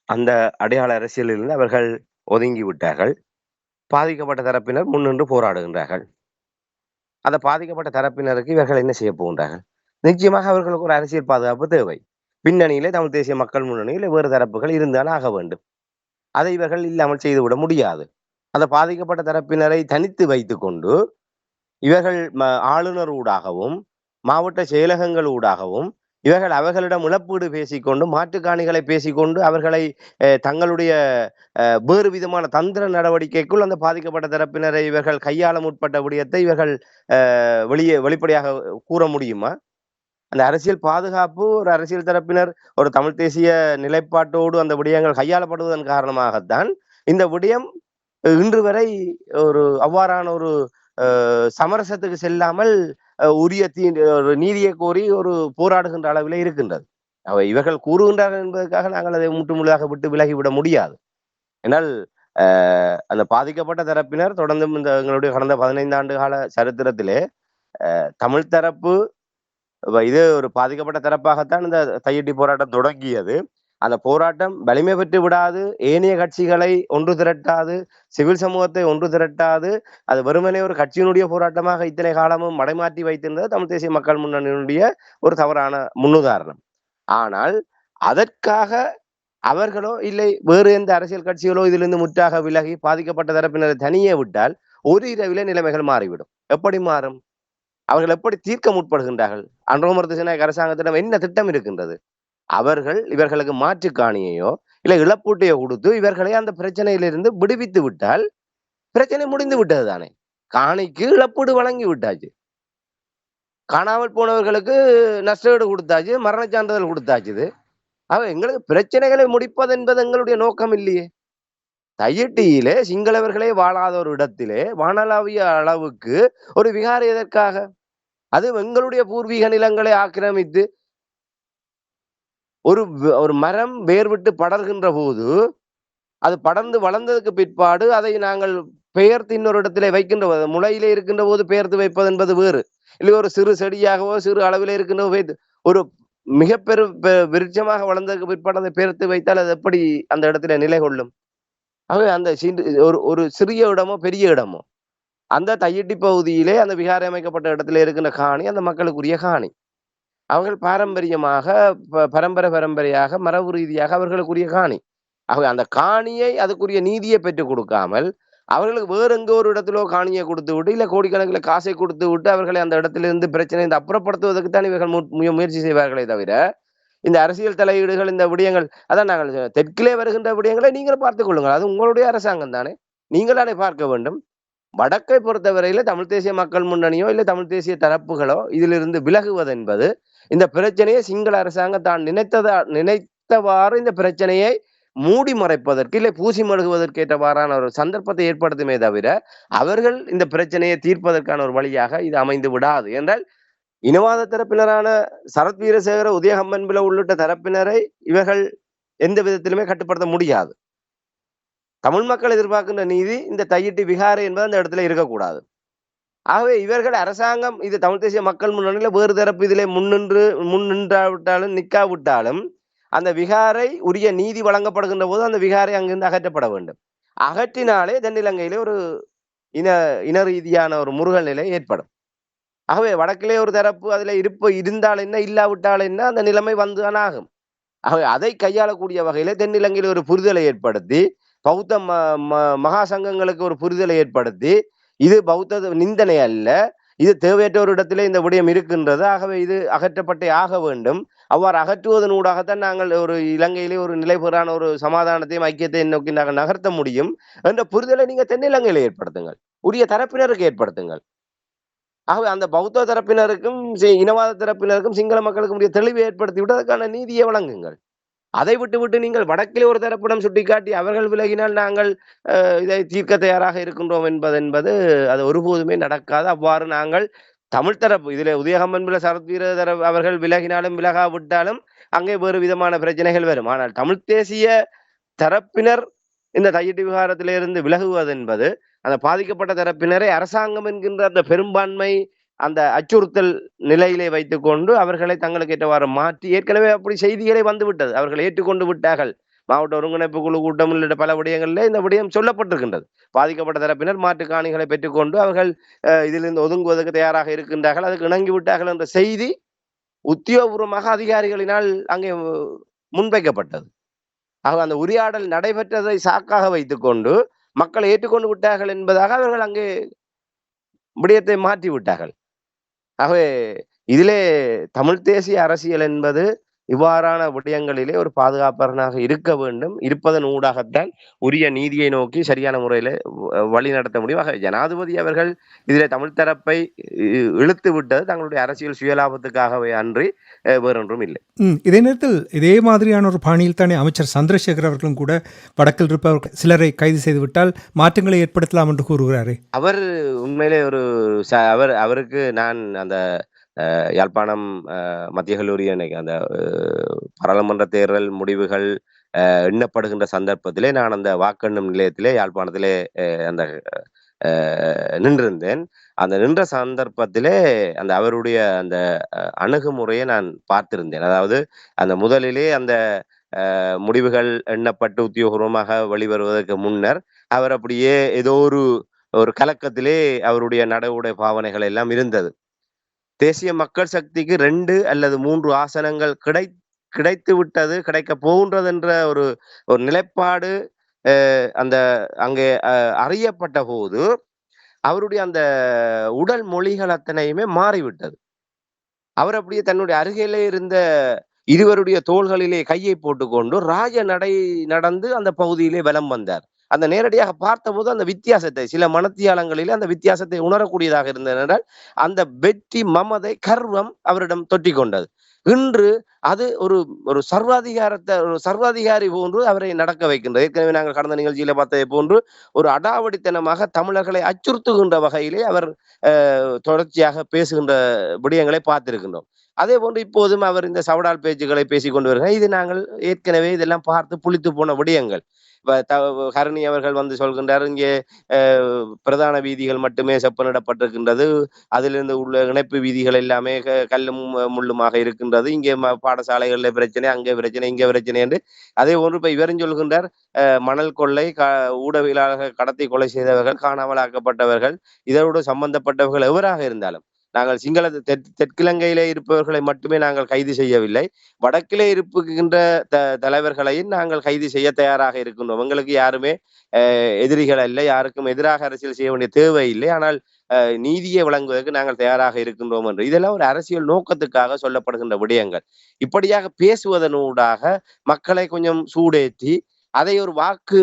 Speaker 2: அந்த அடையாள அரசியலிலிருந்து அவர்கள் ஒதுங்கி விட்டார்கள். பாதிக்கப்பட்ட தரப்பினர் முன்னின்று போராடுகின்றார்கள். அந்த பாதிக்கப்பட்ட தரப்பினருக்கு இவர்கள் என்ன செய்ய போகின்றார்கள்? நிச்சயமாக அவர்களுக்கு ஒரு அரசியல் பாதுகாப்பு தேவை. பின்னணியிலே தமிழ் தேசிய மக்கள் முன்னணியில வேறு தரப்புகள் இருந்தால் ஆக வேண்டும். அதை இவர்கள் இல்லாமல் செய்துவிட முடியாது. அந்த பாதிக்கப்பட்ட தரப்பினரை தனித்து வைத்துக்கொண்டு இவர்கள் ஆளுநர் ஊடாகவும் மாவட்ட செயலகங்கள் ஊடாகவும் இவர்கள் அவர்களிடம் இழப்பீடு பேசிக்கொண்டு மாற்றுக் காணிகளை பேசிக்கொண்டு அவர்களை தங்களுடைய வேறு விதமான தந்திர நடவடிக்கைக்குள் அந்த பாதிக்கப்பட்ட தரப்பினரை இவர்கள் கையாள முற்பட்ட விடயத்தை இவர்கள் வெளிப்படையாக கூற முடியுமா? அந்த அரசியல் பாதுகாப்பு ஒரு அரசியல் தரப்பினர் ஒரு தமிழ் தேசிய நிலைப்பாட்டோடு அந்த விடயங்கள் கையாளப்படுவதன் காரணமாகத்தான் இந்த விடயம் இன்று வரை ஒரு அவ்வாறான ஒரு சமரசத்துக்கு செல்லாமல் உரிய ஒரு நீதியை கோரி ஒரு போராடுகின்ற அளவிலே இருக்கின்றது. இவர்கள் கூறுகின்றார்கள் என்பதற்காக நாங்கள் அதை முற்றுமுழுதாக விட்டு விலகிவிட முடியாது. என்னால் அந்த பாதிக்கப்பட்ட தரப்பினர் தொடர்ந்தும் இந்த எங்களுடைய கடந்த 15 ஆண்டு கால சரித்திரத்திலே தமிழ் தரப்பு இது ஒரு பாதிக்கப்பட்ட தரப்பாகத்தான் இந்த தையிட்டி போராட்டம் தொடங்கியது. அந்த போராட்டம் வலிமை பெற்று விடாது, ஏனைய கட்சிகளை ஒன்று திரட்டாது, சிவில் சமூகத்தை ஒன்று திரட்டாது, அது வெறுமனே ஒரு கட்சியினுடைய போராட்டமாக இத்தனை காலமும் மடைமாற்றி வைத்திருந்தது தமிழ் தேசிய மக்கள் முன்னணியினுடைய ஒரு தவறான முன்னுதாரணம். ஆனால் அதற்காக அவர்களோ இல்லை வேறு எந்த அரசியல் கட்சிகளோ இதிலிருந்து முற்றாக விலகி பாதிக்கப்பட்ட தரப்பினரை தனியே விட்டால் ஒரு இரவிலே நிலைமைகள் மாறிவிடும். எப்படி மாறும்? அவர்கள் எப்படி தீர்க்க முற்படுகின்றார்கள்? அன்ரோமர் திசாநாயக்க அரசாங்கத்திடம் என்ன திட்டம் இருக்கின்றது? அவர்கள் இவர்களுக்கு மாற்று காணியையோ இல்ல இழப்பீட்டையோ கொடுத்து இவர்களை அந்த பிரச்சனையிலிருந்து விடுவித்து விட்டால் பிரச்சனை முடிந்து விட்டது தானே. காணிக்கு இழப்பீடு வழங்கி விட்டாச்சு, காணாமல் போனவர்களுக்கு நஷ்டஈடு கொடுத்தாச்சு, மரண சான்றிதழ் கொடுத்தாச்சு. எங்களுக்கு பிரச்சனைகளை முடிப்பது என்பது எங்களுடைய நோக்கம் இல்லையே. தையிட்டியிலே சிங்களவர்களே வாழாத ஒரு இடத்திலே வானளாவிய அளவுக்கு ஒரு விகாரை எதற்காக? அது எங்களுடைய பூர்வீக நிலங்களை ஆக்கிரமித்து ஒரு மரம் வேர் விட்டு படர்கின்ற போது அது படர்ந்து வளர்ந்ததுக்கு பிற்பாடு அதை நாங்கள் பெயர்த்து இன்னொரு இடத்திலே வைக்கின்ற போது, முளையிலே இருக்கின்ற போது பெயர்த்து வைப்பது என்பது வேறு. இல்லை ஒரு சிறு செடியாகவோ சிறு அளவிலே இருக்கின்ற வைத்து ஒரு மிக விருட்சமாக வளர்ந்ததுக்கு பிற்பாடு அதை பெயர்த்து வைத்தால் அது எப்படி அந்த இடத்துல நிலை கொள்ளும்? ஆகவே அந்த ஒரு சிறிய இடமோ பெரிய இடமோ அந்த தையிட்டி பகுதியிலே அந்த விகாரை அமைக்கப்பட்ட இடத்துல இருக்கின்ற காணி அந்த மக்களுக்குரிய காணி. அவர்கள் பாரம்பரியமாக பரம்பரையாக மரபு ரீதியாக அவர்களுக்குரிய காணி. ஆகவே அந்த காணியை அதுக்குரிய நீதியை பெற்றுக் கொடுக்காமல் அவர்களுக்கு வேறு எங்கோ ஒரு இடத்திலோ காணியை கொடுத்து விட்டு இல்ல கோடிக்கணக்கில் காசை கொடுத்து விட்டு அவர்களை அந்த இடத்திலிருந்து பிரச்சனை அப்புறப்படுத்துவதற்கு தான் இவர்கள் முயற்சி செய்வார்களே தவிர இந்த அரசியல் தலையீடுகள் இந்த விடயங்கள் அதான் நாங்கள் தெற்கிலே வருகின்ற விடயங்களை நீங்கள் பார்த்துக் கொள்ளுங்கள். அது உங்களுடைய அரசாங்கம் தானே, நீங்கள் அதை பார்க்க வேண்டும். வடக்கை பொறுத்தவரையில தமிழ் தேசிய மக்கள் முன்னணியோ இல்லை தமிழ் தேசிய தரப்புகளோ இதிலிருந்து விலகுவது என்பது இந்த பிரச்சனையை சிங்கள அரசாங்கம் தான் நினைத்தவாறு இந்த பிரச்சனையை மூடி மறைப்பதற்கு இல்லை பூசி மழுகுவதற்கு ஏற்றவாறான ஒரு சந்தர்ப்பத்தை ஏற்படுத்துமே தவிர அவர்கள் இந்த பிரச்சனையை தீர்ப்பதற்கான ஒரு வழியாக இது அமைந்து விடாது. என்றால் இனவாத தரப்பினரான சரத் வீரசேகர உதயகம்மன்பில உள்ளிட்ட தரப்பினரை இவர்கள் எந்த விதத்திலுமே கட்டுப்படுத்த முடியாது. தமிழ் மக்கள் எதிர்பார்க்கின்ற நீதி இந்த தையிட்டி விகாரை என்பது அந்த இடத்துல இருக்கக்கூடாது. ஆகவே இவர்கள் அரசாங்கம் இது தமிழ் தேசிய மக்கள் முன்னணியில வேறு தரப்பு இதிலே முன்னின்றாவிட்டாலும் நிற்காவிட்டாலும் அந்த விகாரை உரிய நீதி வழங்கப்படுகின்ற போது அந்த விகாரை அங்கிருந்து அகற்றப்பட வேண்டும். அகற்றினாலே தென்னிலங்கையிலே ஒரு இன ரீதியான ஒரு முருகல் நிலை ஏற்படும். ஆகவே வடக்கிலே ஒரு தரப்பு அதுல இருந்தால் என்ன இல்லாவிட்டால் என்ன அந்த நிலைமை வந்துதான் ஆகும். ஆகவே அதை கையாளக்கூடிய வகையில தென்னிலங்கையில் ஒரு புரிதலை ஏற்படுத்தி பௌத்த மகா சங்கங்களுக்கு ஒரு புரிதலை ஏற்படுத்தி இது பௌத்த நிந்தனை அல்ல, இது தேவையற்ற ஒரு இடத்திலே இந்த விடயம் இருக்கின்றது, ஆகவே இது அகற்றப்பட்டே ஆக வேண்டும். அவ்வாறு அகற்றுவதன் ஊடாகத்தான் நாங்கள் ஒரு இலங்கையிலே ஒரு நிலைபெறான ஒரு சமாதானத்தையும் ஐக்கியத்தையும் நோக்கி நாங்கள் நகர்த்த முடியும் என்ற புரிதலை நீங்க தென்னிலங்கையில ஏற்படுத்துங்கள், உரிய தரப்பினருக்கு ஏற்படுத்துங்கள். ஆகவே அந்த பௌத்த தரப்பினருக்கும் இனவாத தரப்பினருக்கும் சிங்கள மக்களுக்கும் உரிய தெளிவை ஏற்படுத்தி விட்டு அதுக்கான நீதியை வழங்குங்கள். அதை விட்டு நீங்கள் வடக்கிலே ஒரு தரப்பிடம் சுட்டிக்காட்டி அவர்கள் விலகினால் நாங்கள் இதை தீர்க்க தயாராக இருக்கின்றோம் என்பது அது ஒருபோதுமே நடக்காது. அவ்வாறு நாங்கள் தமிழ் தரப்பு இதில் உதயகம்மன்பில சரத் வீர அவர்கள் விலகினாலும் விலகாவிட்டாலும் அங்கே வேறு விதமான பிரச்சனைகள் வரும். ஆனால் தமிழ் தேசிய தரப்பினர் இந்த தையிட்டி விவகாரத்திலிருந்து விலகுவது என்பது அந்த பாதிக்கப்பட்ட தரப்பினரை அரசாங்கம் என்கின்ற அந்த பெரும்பான்மை அந்த அச்சுறுத்தல் நிலையிலே வைத்துக் கொண்டு அவர்களை தங்களுக்கு ஏற்றவாறு மாற்றி ஏற்கனவே அப்படி செய்திகளை வந்து விட்டது, அவர்கள் ஏற்றுக்கொண்டு விட்டார்கள். மாவட்ட ஒருங்கிணைப்பு குழு கூட்டம் உள்ளிட்ட பல விடயங்களிலே இந்த விடயம் சொல்லப்பட்டிருக்கின்றது. பாதிக்கப்பட்ட தரப்பினர் மாற்று காணிகளை பெற்றுக்கொண்டு அவர்கள் இதிலிருந்து ஒதுங்குவதற்கு தயாராக இருக்கின்றார்கள், அதுக்கு இணங்கி விட்டார்கள் என்ற செய்தி உத்தியோகபூர்வமாக அதிகாரிகளினால் அங்கே முன்வைக்கப்பட்டது. ஆக அந்த உரையாடல் நடைபெற்றதை சாக்காக வைத்துக்கொண்டு மக்கள் ஏற்றுக்கொண்டு விட்டார்கள் என்பதாக அவர்கள் அங்கே விடயத்தை மாற்றி விட்டார்கள். ஆகவே இதிலே தமிழ் தேசிய அரசியல் என்பது இவ்வாறான விடயங்களிலே ஒரு பாதுகாப்பரனாக இருக்க வேண்டும். இருப்பதன் ஊடாகத்தான் உரிய நீதியை நோக்கி சரியான முறையில வழி நடத்த முடியும். ஆக ஜனாதிபதி அவர்கள் இதிலே தமிழ் தரப்பை இழுத்து விட்டது தங்களுடைய அரசியல் சுயலாபத்துக்காகவே அன்றி வேறொன்றும் இல்லை.
Speaker 1: இதே நேரத்தில் இதே மாதிரியான ஒரு பாணியில் தானே அமைச்சர் சந்திரசேகர் அவர்களும் கூட வடக்கில் இருப்பவர் சிலரை கைது செய்துவிட்டால் மாற்றங்களை ஏற்படுத்தலாம் என்று கூறுகிறாரே.
Speaker 2: அவர் உண்மையிலே ஒரு அவருக்கு நான் அந்த யாழ்ப்பாணம் மத்திய கல்லூரி அந்த பாராளுமன்ற தேர்தல் முடிவுகள் எண்ணப்படுகின்ற சந்தர்ப்பத்திலே நான் அந்த வாக்கெண்ணும் நிலையத்திலே யாழ்ப்பாணத்திலே அந்த நின்றிருந்தேன். அந்த நின்ற சந்தர்ப்பத்திலே அந்த அவருடைய அந்த அணுகுமுறையை நான் பார்த்திருந்தேன். அதாவது அந்த முதலிலே அந்த முடிவுகள் எண்ணப்பட்டு உத்தியோகபூர்வமாக வெளிவருவதற்கு முன்னர் அவர் அப்படியே ஏதோ ஒரு கலக்கத்திலே அவருடைய நடவுடை பாவனைகள் எல்லாம் இருந்தது. தேசிய மக்கள் சக்திக்கு 2 அல்லது 3 ஆசனங்கள் கிடைத்து விட்டது, கிடைக்க போகின்றது என்ற ஒரு நிலைப்பாடு அந்த அங்கே அறியப்பட்ட போது அவருடைய அந்த உடல் மொழிகள் அத்தனையுமே மாறிவிட்டது. அவர் அப்படியே தன்னுடைய அருகிலே இருந்த இருவருடைய தோள்களிலே கையை போட்டுக்கொண்டு ராஜ நடை நடந்து அந்த பகுதியிலே வலம் வந்தார். அந்த நேரடியாக பார்த்தபோது அந்த வித்தியாசத்தை சில மனத்தியாலங்களிலே அந்த வித்தியாசத்தை உணரக்கூடியதாக இருந்ததென்றால் அந்த வெற்றி மமதை கர்வம் அவரிடம் தொற்றிக் கொண்டது. இன்று அது ஒரு சர்வாதிகாரி போன்று அவரை நடக்க வைக்கின்றது. ஏற்கனவே நாங்கள் கடந்த நிகழ்ச்சியில பார்த்ததை போன்று ஒரு அடாவடித்தனமாக தமிழர்களை அச்சுறுத்துகின்ற வகையிலே அவர் தொடர்ச்சியாக பேசுகின்ற விடயங்களை பார்த்திருக்கின்றோம். அதே போன்று இப்போதும் அவர் இந்த சவடால் பேச்சுக்களை பேசிக் கொண்டு வருகிறார். இது நாங்கள் ஏற்கனவே இதெல்லாம் பார்த்து புளித்து போன விடயங்கள். ஹரணி அவர்கள் வந்து சொல்கின்றார், இங்கே பிரதான வீதிகள் மட்டுமே செப்பனிடப்பட்டிருக்கின்றது, அதிலிருந்து உள்ள இணைப்பு வீதிகள் எல்லாமே கல்லும் முள்ளுமாக இருக்கின்றது, இங்கே பாடசாலைகளில் பிரச்சனை, அங்கே பிரச்சனை, இங்கே பிரச்சனை என்று. அதே போன்று இப்ப இவரும் சொல்கின்றார், மணல் கொள்ளை ஊடகவியலாளர்கள் கடத்தி கொலை செய்தவர்கள், காணாமலாக்கப்பட்டவர்கள், இதோடு சம்பந்தப்பட்டவர்கள் எவராக இருந்தாலும் நாங்கள் சிங்கள தெற்கிழங்கையிலே இருப்பவர்களை மட்டுமே நாங்கள் கைது செய்யவில்லை, வடக்கிலே இருக்கின்ற தலைவர்களையும் நாங்கள் கைது செய்ய தயாராக இருக்கின்றோம். எங்களுக்கு யாருமே எதிரிகள் இல்லை, யாருக்கும் எதிராக அரசியல் செய்ய வேண்டிய தேவை இல்லை, ஆனால் நீதியை வழங்குவதற்கு நாங்கள் தயாராக இருக்கின்றோம் என்று. இதெல்லாம் ஒரு அரசியல் நோக்கத்துக்காக சொல்லப்படுகின்ற விடயங்கள். இப்படியாக பேசுவதனூடாக மக்களை கொஞ்சம் சூடேற்றி அதை ஒரு வாக்கு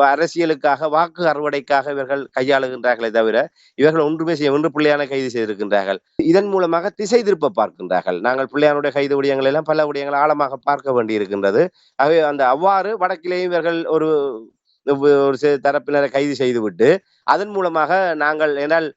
Speaker 2: அரசியலுக்காக வாக்கு அறுவடைக்காக இவர்கள் கையாளுகின்றார்களே தவிர இவர்கள் ஒன்றுமே செய்ய ஒன்று பிள்ளையான கைது செய்திருக்கின்றார்கள். இதன் மூலமாக திசை திருப்ப பார்க்கின்றார்கள். நாங்கள் பிள்ளையானுடைய கைது விடயங்கள் எல்லாம் பல விடயங்கள் ஆழமாக பார்க்க வேண்டி இருக்கின்றது. ஆகவே அந்த அவ்வாறு வடக்கிலேயும் இவர்கள் ஒரு தரப்பினரை கைது செய்துவிட்டு அதன் மூலமாக நாங்கள் ஏனால்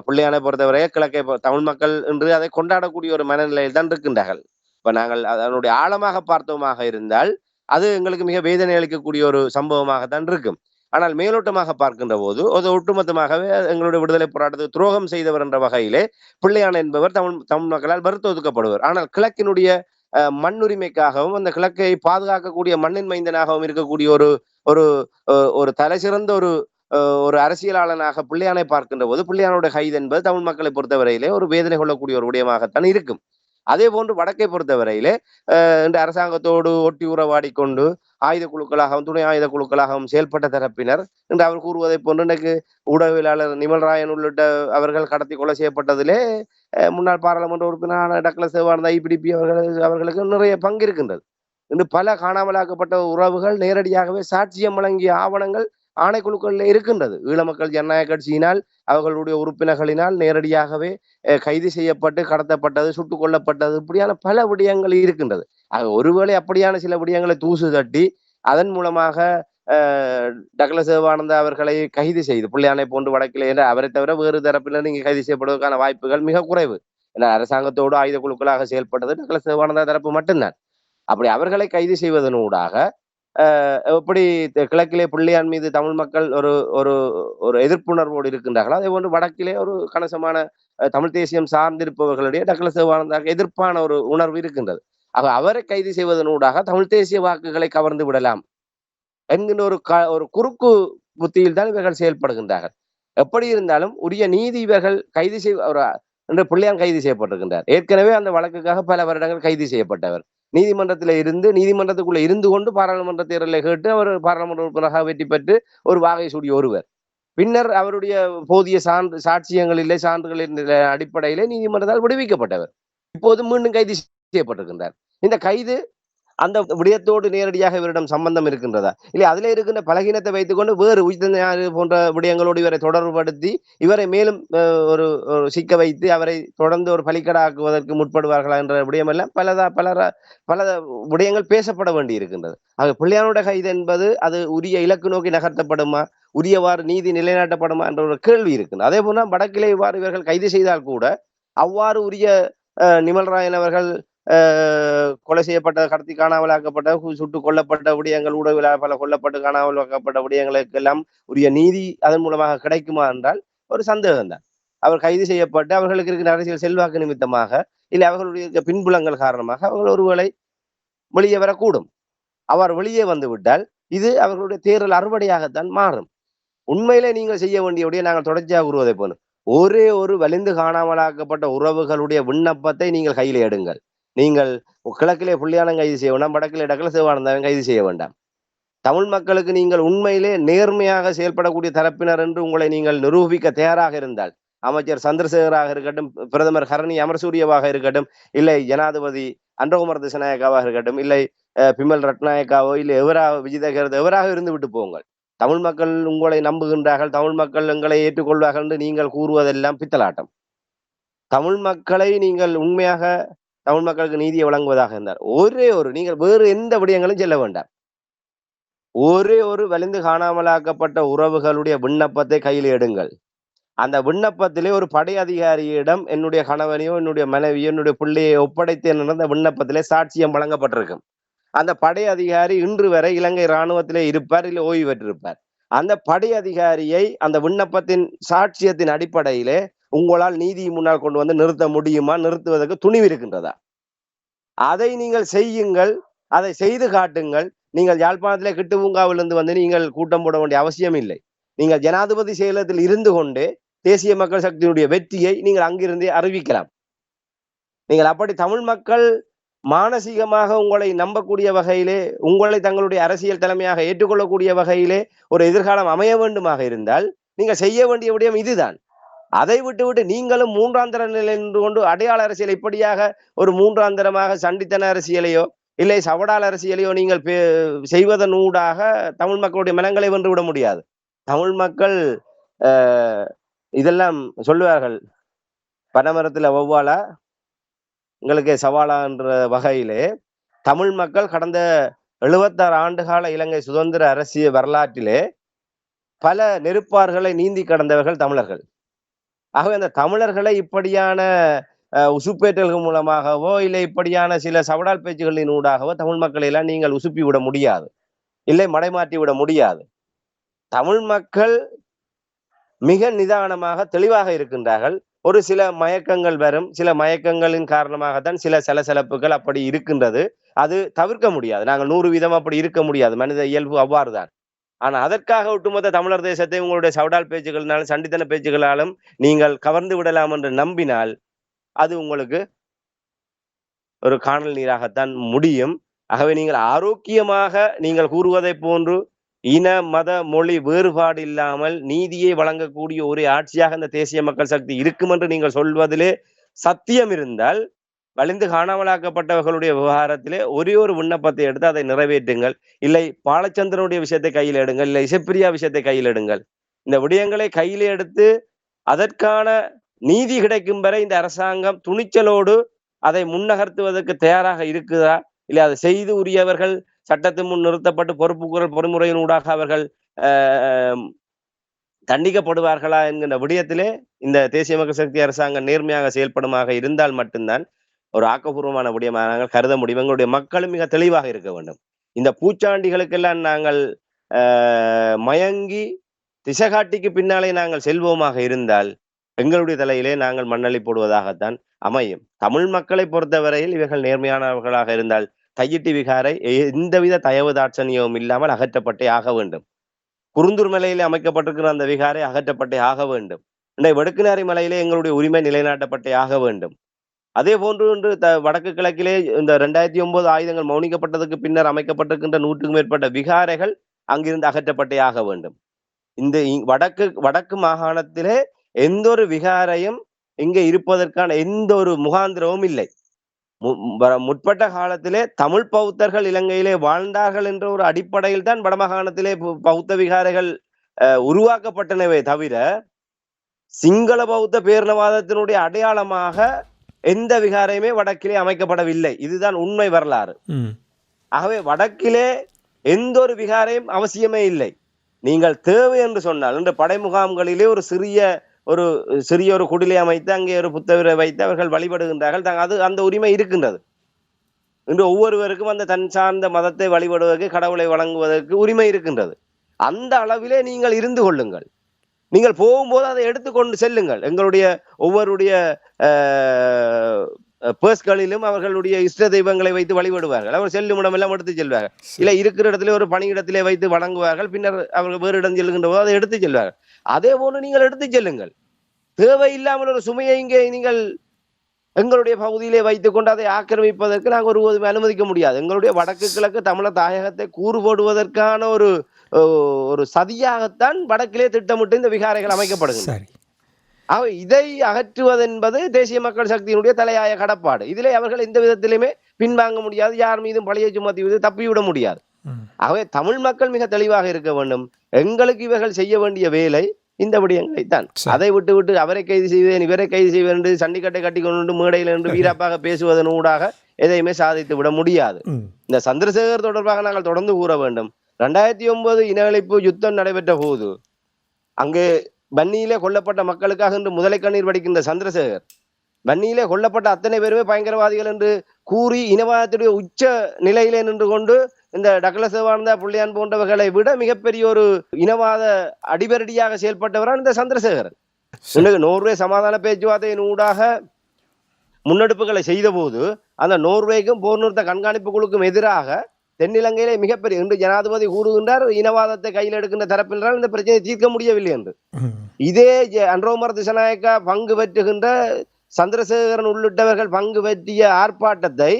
Speaker 2: பிள்ளையானை பொறுத்தவரை கிழக்கை தமிழ் மக்கள் என்று அதை கொண்டாடக்கூடிய ஒரு மனநிலையில் தான் இருக்கின்றார்கள். இப்ப நாங்கள் அதனுடைய ஆழமாக பார்த்தோமாக இருந்தால் அது எங்களுக்கு மிக வேதனை அளிக்கக்கூடிய ஒரு சம்பவமாகத்தான் இருக்கும். ஆனால் மேலோட்டமாக பார்க்கின்ற போது அது ஒட்டுமொத்தமாகவே எங்களுடைய விடுதலை போராட்டத்துக்கு துரோகம் செய்தவர் என்ற வகையிலே பிள்ளையான் என்பவர் தமிழ் மக்களால் மறுத்து ஒதுக்கப்படுவர். ஆனால் கிழக்கினுடைய மண்ணுரிமைக்காகவும் அந்த கிழக்கை பாதுகாக்கக்கூடிய மண்ணின் மைந்தனாகவும் இருக்கக்கூடிய ஒரு தலை சிறந்த ஒரு அரசியலாளனாக பிள்ளையானை பார்க்கின்ற போது பிள்ளையானுடைய கைது என்பது தமிழ் மக்களை பொறுத்தவரையிலே ஒரு வேதனை கொள்ளக்கூடிய ஒரு விடயமாகத்தான் இருக்கும். அதே போன்று வடக்கை பொறுத்தவரையிலே இந்த அரசாங்கத்தோடு ஒட்டி உறவாடி கொண்டு ஆயுத குழுக்களாகவும் துணை ஆயுத குழுக்களாகவும் செயல்பட்ட தரப்பினர் என்று அவர் கூறுவதை போன்று இன்றைக்கு ஊடகவியலாளர் நிமல்ராயன் உள்ளிட்ட அவர்கள் கடத்தி கொலை செய்யப்பட்டதிலே முன்னாள் பாராளுமன்ற உறுப்பினரான டக்ளஸ் தேவானந்தா IPDP அவர்களுக்கு நிறைய பங்கு இருக்கின்றது. இன்று பல காணாமலாக்கப்பட்ட உறவுகள் நேரடியாகவே சாட்சியம் வழங்கிய ஆவணங்கள் ஆணைக்குழுக்களில் இருக்கின்றது. ஈழ மக்கள் ஜனநாயக கட்சியினால் அவர்களுடைய உறுப்பினர்களினால் நேரடியாகவே கைது செய்யப்பட்டு கடத்தப்பட்டது, சுட்டுக் கொல்லப்பட்டது, இப்படியான பல விடயங்கள் இருக்கின்றது. ஒருவேளை அப்படியான சில விடயங்களை தூசு தட்டி அதன் மூலமாக டக்ளஸ் தேவானந்தா அவர்களை கைது செய்து பிள்ளையானை போன்று வடக்கிலே என்ற அவரை தவிர வேறு தரப்பினர் இங்கே கைது செய்யப்படுவதற்கான வாய்ப்புகள் மிக குறைவு. ஏன்னா அரசாங்கத்தோடு ஆயுத குழுக்களாக செயல்பட்டது டக்ளஸ் தேவானந்தா தரப்பு மட்டும்தான். அப்படி அவர்களை கைது செய்வதனூடாக எப்படி கிழக்கிலே பிள்ளையான் மீது தமிழ் மக்கள் ஒரு எதிர்ப்புணர்வோடு இருக்கின்றார்கள், அதே போன்று வடக்கிலே ஒரு கணிசமான தமிழ் தேசியம் சார்ந்திருப்பவர்களுடைய டக்ளஸ் தேவானந்தாவுக்கு எதிர்ப்பான ஒரு உணர்வு இருக்கின்றது. அவரை கைது செய்வதனூடாக தமிழ் தேசிய வாக்குகளை கவர்ந்து விடலாம் என்கின்ற ஒரு குறுக்கு புத்தியில் தான் இவர்கள் செயல்படுகின்றார்கள். எப்படி இருந்தாலும் உரிய நீதி இவர்கள் கைது என்ற பிள்ளையான் கைது செய்யப்பட்டிருக்கின்றார். ஏற்கனவே அந்த வழக்குக்காக பல வருடங்கள் கைது செய்யப்பட்டவர். நீதிமன்றத்துக்குள்ள இருந்து கொண்டு பாராளுமன்ற தேர்தலை கேட்டு அவர் பாராளுமன்ற உறுப்பினராக வெற்றி பெற்று ஒரு வாகை சூடிய ஒருவர். பின்னர் அவருடைய போதிய சாட்சியங்களிலே சான்றுகளின் அடிப்படையிலே நீதிமன்றத்தால் விடுவிக்கப்பட்டவர். இப்போது மீண்டும் கைது செய்யப்பட்டிருக்கின்றார். இந்த கைது அந்த விடயத்தோடு நேரடியாக இவரிடம் சம்பந்தம் இருக்கின்றதா, இல்லை அதில் இருக்கின்ற பலகீனத்தை வைத்துக்கொண்டு வேறு உயிர் போன்ற விடயங்களோடு இவரை தொடர்புபடுத்தி இவரை மேலும் ஒரு சிக்க வைத்து அவரை தொடர்ந்து ஒரு பலிக்கடாக்குவதற்கு முற்படுவார்களா என்ற விடயமெல்லாம் பல விடயங்கள் பேசப்பட வேண்டி இருக்கின்றது. ஆக பிள்ளையானோட கைது என்பது அது உரிய இலக்கு நோக்கி நகர்த்தப்படுமா, உரியவாறு நீதி நிலைநாட்டப்படுமா என்ற ஒரு கேள்வி இருக்கின்றது. அதே போல வடக்கிலே இவ்வாறு இவர்கள் கைது செய்தால் கூட அவ்வாறு உரிய நிமல்ராயன் அவர்கள் கொலை செய்யப்பட்ட, கடத்தி காணாமலாக்கப்பட்ட, சுட்டு கொல்லப்பட்ட விடயங்கள், ஊடக பல கொல்லப்பட்டு காணாமலாக்கப்பட்ட விடயங்களுக்கெல்லாம் உரிய நீதி அதன் மூலமாக கிடைக்குமா என்றால் ஒரு சந்தேகம் தான். அவர் கைது செய்யப்பட்டு அவர்களுக்கு இருக்கிற அரசியல் செல்வாக்கு நிமித்தமாக, இல்லை அவர்களுடைய பின்புலங்கள் காரணமாக அவர்கள் ஒருவேளை வெளியே வரக்கூடும். அவர் வெளியே வந்து விட்டால் இது அவர்களுடைய தேர்தல் அறுவடையாகத்தான் மாறும். உண்மையிலே நீங்கள் செய்ய வேண்டிய நாங்கள் தொடர்ச்சியாக கூறுவதை போல ஒரே ஒரு வலிந்து காணாமலாக்கப்பட்ட உறவுகளுடைய விண்ணப்பத்தை நீங்கள் கையில் எடுங்கள். நீங்கள் கிழக்கிலே புள்ளியானம் கைது செய்ய வேண்டாம், வடக்கிலே டக்கல சிவானந்தாவையும் கைது செய்ய வேண்டாம். தமிழ் மக்களுக்கு நீங்கள் உண்மையிலே நேர்மையாக செயல்படக்கூடிய தரப்பினர் என்று உங்களை நீங்கள் நிரூபிக்க தயாராக இருந்தால், அமைச்சர் சந்திரசேகராக இருக்கட்டும், பிரதமர் ஹரணி அமரசூரியவாக இருக்கட்டும், இல்லை ஜனாதிபதி அன்றகுமார் திசாநாயக்காவாக இருக்கட்டும், இல்லை பிமல் ரட்நாயக்காவோ, இல்லை எவராக விஜிதகரது எவராக இருந்து விட்டு போங்கள். தமிழ் மக்கள் உங்களை நம்புகின்றார்கள், தமிழ் மக்கள் எங்களை ஏற்றுக்கொள்வார்கள் என்று நீங்கள் கூறுவதெல்லாம் பித்தலாட்டம். தமிழ் மக்களை நீங்கள் உண்மையாக தமிழ் மக்களுக்கு நீதியை வழங்குவதாக இருந்தார் ஒரே ஒரு நீங்கள் வேறு எந்த விடயங்களும் செல்ல வேண்டாம். ஒரே ஒரு வலிந்து காணாமலாக்கப்பட்ட உறவுகளுடைய விண்ணப்பத்தை கையில் எடுங்கள். அந்த விண்ணப்பத்திலே ஒரு படை அதிகாரியிடம் என்னுடைய கணவனையோ, என்னுடைய மனைவியோ, என்னுடைய பிள்ளையை ஒப்படைத்தேன் என்ற விண்ணப்பத்திலே சாட்சியம் வழங்கப்பட்டிருக்கும். அந்த படை அதிகாரி இன்று வரை இலங்கை இராணுவத்திலே இருப்பார், இல்லை ஓய்வு பெற்றிருப்பார். அந்த படை அதிகாரியை அந்த விண்ணப்பத்தின் சாட்சியத்தின் அடிப்படையிலே உங்களால் நீதி முன்னால் கொண்டு வந்து நிறுத்த முடியுமா, நிறுத்துவதற்கு துணிவு இருக்கின்றதா? அதை நீங்கள் செய்யுங்கள், அதை செய்து காட்டுங்கள். நீங்கள் யாழ்ப்பாணத்திலே கிட்டுபூங்காவிலிருந்து வந்து நீங்கள் கூட்டம் போட வேண்டிய அவசியம் இல்லை. நீங்கள் ஜனாதிபதி செயலகத்தில் இருந்து கொண்டு தேசிய மக்கள் சக்தியினுடைய வெற்றியை நீங்கள் அங்கிருந்தே அறிவிக்கலாம். நீங்கள் அப்படி தமிழ் மக்கள் மானசீகமாக உங்களை நம்பக்கூடிய வகையிலே, உங்களை தங்களுடைய அரசியல் தலைமையாக ஏற்றுக்கொள்ளக்கூடிய வகையிலே ஒரு எதிர்காலம் அமைய வேண்டுமாக இருந்தால் நீங்கள் செய்ய வேண்டிய விடயம் இதுதான். அதை விட்டுவிட்டு நீங்களும் மூன்றாந்தர நிலை நின்று கொண்டு அடையாள அரசியல் இப்படியாக ஒரு மூன்றாந்தரமாக சண்டித்தன அரசியலையோ இல்லை சவடால் அரசியலையோ நீங்கள் செய்வதனூடாக தமிழ் மக்களுடைய மனங்களை வென்று விட முடியாது. தமிழ் மக்கள் இதெல்லாம் சொல்லுவார்கள், பனைமரத்துல வௌவாலா உங்களுக்கு சவாலா என்ற வகையிலே தமிழ் மக்கள் கடந்த 76 ஆண்டுகால இலங்கை சுதந்திர அரசியல் வரலாற்றிலே பல நெருப்பார்களை நீந்தி கடந்தவர்கள் தமிழர்கள். ஆகவே அந்த தமிழர்களை இப்படியான உசுப்பேற்றல்கள் மூலமாகவோ இல்லை இப்படியான சில சவடால் பேச்சுகளின் ஊடாகவோ தமிழ் மக்களை எல்லாம் நீங்கள் உசுப்பி விட முடியாது, இல்லை மடைமாற்றி விட முடியாது. தமிழ் மக்கள் மிக நிதானமாக தெளிவாக இருக்கின்றார்கள். ஒரு சில மயக்கங்கள் வரும், சில மயக்கங்களின் காரணமாகத்தான் சில சலசலப்புகள் அப்படி இருக்கின்றது. அது தவிர்க்க முடியாது. நாங்கள் 100% அப்படி இருக்க முடியாது, மனித இயல்பு அவ்வாறுதான். ஆனா அதற்காக ஒட்டுமொத்த தமிழர் தேசத்தை உங்களுடைய சவடால் பேச்சுகளினாலும் சண்டித்தன பேச்சுகளாலும் நீங்கள் கவர்ந்து விடலாம் என்று நம்பினால் அது உங்களுக்கு ஒரு காணல் நீராகத்தான் முடியும். ஆகவே நீங்கள் ஆரோக்கியமாக நீங்கள் கூறுவதை போன்று இன மத மொழி வேறுபாடு இல்லாமல் நீதியை வழங்கக்கூடிய ஒரு ஆட்சியாக இந்த தேசிய மக்கள் சக்தி இருக்கும் என்று நீங்கள் சொல்வதிலே சத்தியம் இருந்தால், வலிந்து காணாமலாக்கப்பட்டவர்களுடைய விவகாரத்திலே ஒரே ஒரு விண்ணப்பத்தை எடுத்து அதை நிறைவேற்றுங்கள். இல்லை பாலச்சந்திரனுடைய விஷயத்தை கையில் எடுங்கள், இல்லை இசைப்பிரியா விஷயத்தை கையில் எடுங்கள். இந்த விடயங்களை கையில் எடுத்து அதற்கான நீதி கிடைக்கும் வரை இந்த அரசாங்கம் துணிச்சலோடு அதை முன்னகர்த்துவதற்கு தயாராக இருக்குதா, இல்லை அதை செய்து உரியவர்கள் சட்டத்தின் முன் நிறுத்தப்பட்டு பொறுப்புக்குரல் பொறிமுறையின் ஊடாக அவர்கள் தண்டிக்கப்படுவார்களா என்கின்ற விடயத்திலே இந்த தேசிய மக்கள் சக்தி அரசாங்கம் நேர்மையாக செயல்படுமாக இருந்தால் மட்டும்தான் ஒரு ஆக்கப்பூர்வமான விடயமாக நாங்கள் கருத முடியும். எங்களுடைய மக்களும் மிக தெளிவாக இருக்க வேண்டும். இந்த பூச்சாண்டிகளுக்கெல்லாம் நாங்கள் மயங்கி திசைகாட்டிக்கு பின்னாலே நாங்கள் செல்வோமாக இருந்தால் எங்களுடைய தலையிலே நாங்கள் மண்ணள்ளி போடுவதாகத்தான் அமையும். தமிழ் மக்களை பொறுத்தவரையில் இவர்கள் நேர்மையானவர்களாக இருந்தால் தையிட்டி விகாரை எந்தவித தயவு தாட்சணியமும் இல்லாமல் அகற்றப்பட்டே ஆக வேண்டும். குருந்தூர் மலையிலே அமைக்கப்பட்டிருக்கிற அந்த விகாரை அகற்றப்பட்டே ஆக வேண்டும். வடுக்குநாரி மலையிலே எங்களுடைய உரிமை நிலைநாட்டப்பட்டே ஆக வேண்டும். அதே போன்று இன்று வடக்கு கிழக்கிலே இந்த 2009 ஆயுதங்கள் மௌனிக்கப்பட்டதுக்கு பின்னர் அமைக்கப்பட்டிருக்கின்ற 100க்கும் மேற்பட்ட விகாரைகள் அங்கிருந்து அகற்றப்பட்டே ஆக வேண்டும். இந்த வடக்கு மாகாணத்திலே எந்த ஒரு விகாரையும் இங்கே இருப்பதற்கான எந்த ஒரு முகாந்திரமும் இல்லை. முற்பட்ட காலத்திலே தமிழ் பௌத்தர்கள் இலங்கையிலே வாழ்ந்தார்கள் என்ற ஒரு அடிப்படையில் தான் வடமாகாணத்திலே பௌத்த விகாரைகள் உருவாக்கப்பட்டனவே தவிர சிங்கள பௌத்த பேரினவாதத்தினுடைய அடையாளமாக எந்த விகாரையுமே வடக்கிலே அமைக்கப்படவில்லை. இதுதான் உண்மை வரலாறு. ஆகவே வடக்கிலே எந்த ஒரு விகாரையும் அவசியமே இல்லை. நீங்கள் தேவை என்று சொன்னால் இன்று படை முகாம்களிலே ஒரு சிறிய ஒரு குடிலை அமைத்து அங்கே ஒரு புத்தகரை வைத்து அவர்கள் வழிபடுகின்றார்கள். அது அந்த உரிமை இருக்கின்றது. இன்று ஒவ்வொருவருக்கும் அந்த தன் சார்ந்த மதத்தை வழிபடுவதற்கு கடவுளை வழங்குவதற்கு உரிமை இருக்கின்றது. அந்த அளவிலே நீங்கள் இருந்து கொள்ளுங்கள். நீங்கள் போகும்போது அதை எடுத்துக்கொண்டு செல்லுங்கள். எங்களுடைய ஒவ்வொருடைய பேர்ஸ்களிலும் அவர்களுடைய இஷ்ட தெய்வங்களை வைத்து வழிபடுவார்கள். அவர் செல்லும் இடமெல்லாம் எடுத்து செல்வார்கள். இல்லை இருக்கிற இடத்திலே ஒரு பணியிடத்திலே வைத்து வணங்குவார்கள். பின்னர் அவர்கள் வேறு இடம் செல்கின்ற போது அதை எடுத்து செல்வார்கள். அதே போன்று நீங்கள் எடுத்து செல்லுங்கள். தேவையில்லாமல் ஒரு சுமையை இங்கே நீங்கள் எங்களுடைய பகுதியிலே வைத்துக் கொண்டு அதை ஆக்கிரமிப்பதற்கு நாங்கள் ஒருபோதும் அனுமதிக்க முடியாது. எங்களுடைய வடக்கு கிழக்கு தமிழர் தாயகத்தை கூறு போடுவதற்கான ஒரு சதியாகத்தான் வடக்கிலே திட்டமிட்டு இந்த விகாரைகள் அமைக்கப்படுகின்றன. இதை அகற்றுவதென்பது தேசிய மக்கள் சக்தியினுடைய தலையாய கடப்பாடு. இதிலே அவர்கள் எந்த விதத்திலுமே பின்வாங்க முடியாது. யார் மீதும் பழியை சுமத்தி தப்பிவிட முடியாது. ஆகவே தமிழ் மக்கள் மிக தெளிவாக இருக்க வேண்டும். எங்களுக்கு இவர்கள் செய்ய வேண்டிய வேலை இந்த விடயங்களைத்தான். அதை விட்டு அவரை கைது செய்வேன் இவரை கைது செய்வேன் என்று சண்டிக்கட்டை கட்டி கொண்டு மேடையில் என்று வீராப்பாக பேசுவதன் ஊடாக எதையுமே சாதித்து விட முடியாது. இந்த சந்திரசேகர் தொடர்பாக நாங்கள் தொடர்ந்து கூற வேண்டும். 2009 இனஅழிப்பு யுத்தம் நடைபெற்ற போது அங்கே வன்னியிலே கொல்லப்பட்ட மக்களுக்காக இன்று முதலை கண்ணீர் வடிக்கின்ற சந்திரசேகர் வன்னியிலே கொல்லப்பட்ட அத்தனை பேருமே பயங்கரவாதிகள் என்று கூறி இனவாதத்துடைய உச்ச நிலையிலே நின்று கொண்டு இந்த டக்ளஸ் தேவானந்தா புள்ளியான் போன்றவர்களை விட மிகப்பெரிய ஒரு இனவாத அடிபரடியாக செயல்பட்டவரான் இந்த சந்திரசேகரன். நோர்வே சமாதான பேச்சுவார்த்தையின் ஊடாக முன்னெடுப்புகளை செய்த போது அந்த நோர்வேக்கும் போர் நிறுத்த கண்காணிப்பு குழுக்கும் எதிராக தென்னிலங்கையிலே மிகப்பெரிய இன்று ஜனாதிபதி கூறுகின்றார் இனவாதத்தை கையில் எடுக்கின்ற தரப்பில்தான் இந்த பிரச்சனையை தீர்க்க முடியவில்லை என்று. இதே அன்றோமர் திசநாயக்கா பங்கு பெற்றுகின்ற சந்திரசேகரன் உள்ளிட்டவர்கள் பங்கு பெற்றிய ஆர்ப்பாட்டத்தை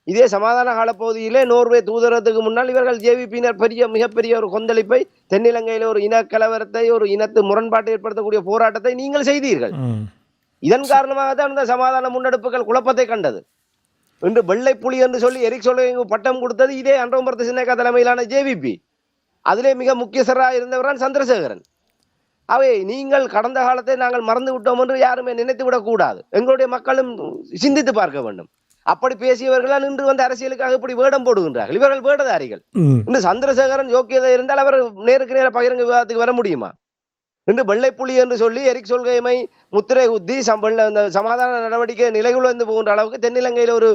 Speaker 2: இதே சமாதான காலப்பகுதியிலே நோர்வே தூதரத்துக்கு முன்னால் இவர்கள் ஜேவிபியினர் மிகப்பெரிய ஒரு கொந்தளிப்பை தென்னிலங்கையில ஒரு இன கலவரத்தை ஒரு இனத்து முரண்பாட்டை ஏற்படுத்தக்கூடிய போராட்டத்தை நீங்கள் செய்தீர்கள். இதன் காரணமாக தான் இந்த சமாதான முன்னெடுப்புகள் குழப்பத்தை கண்டது. இன்று வெள்ளை புலி என்று சொல்லி எரிக் சொல்லுங்க பட்டம் கொடுத்தது இதே அன்றோமர் திசநாயக்கா தலைமையிலான ஜேவிபி. அதிலே மிக முக்கியஸ்தராக இருந்தவரான் சந்திரசேகரன். அவை நீங்கள் கடந்த காலத்தை நாங்கள் மறந்து விட்டோம் என்று யாருமே நினைத்து விடக்கூடாது. எங்களுடைய மக்களும் சிந்தித்து பார்க்க வேண்டும். அப்படி பேசியவர்களால் இன்று வந்து அரசியலுக்காக இப்படி வேடம் போடுகின்றார்கள். இவர்கள் வேடதாரிகள். இன்று சந்திரசேகரன் யோக்கியதை இருந்தால் அவர் நேருக்கு நேர பகிரங்க விவாதத்துக்கு வர முடியுமா? இன்று வெள்ளைப்புலி என்று சொல்லி எரிக் சொல்கைமை முத்திரை குத்தி சமாதான நடவடிக்கை நிலைகுலந்து போகின்ற அளவுக்கு தென்னிலங்கையில் ஒரு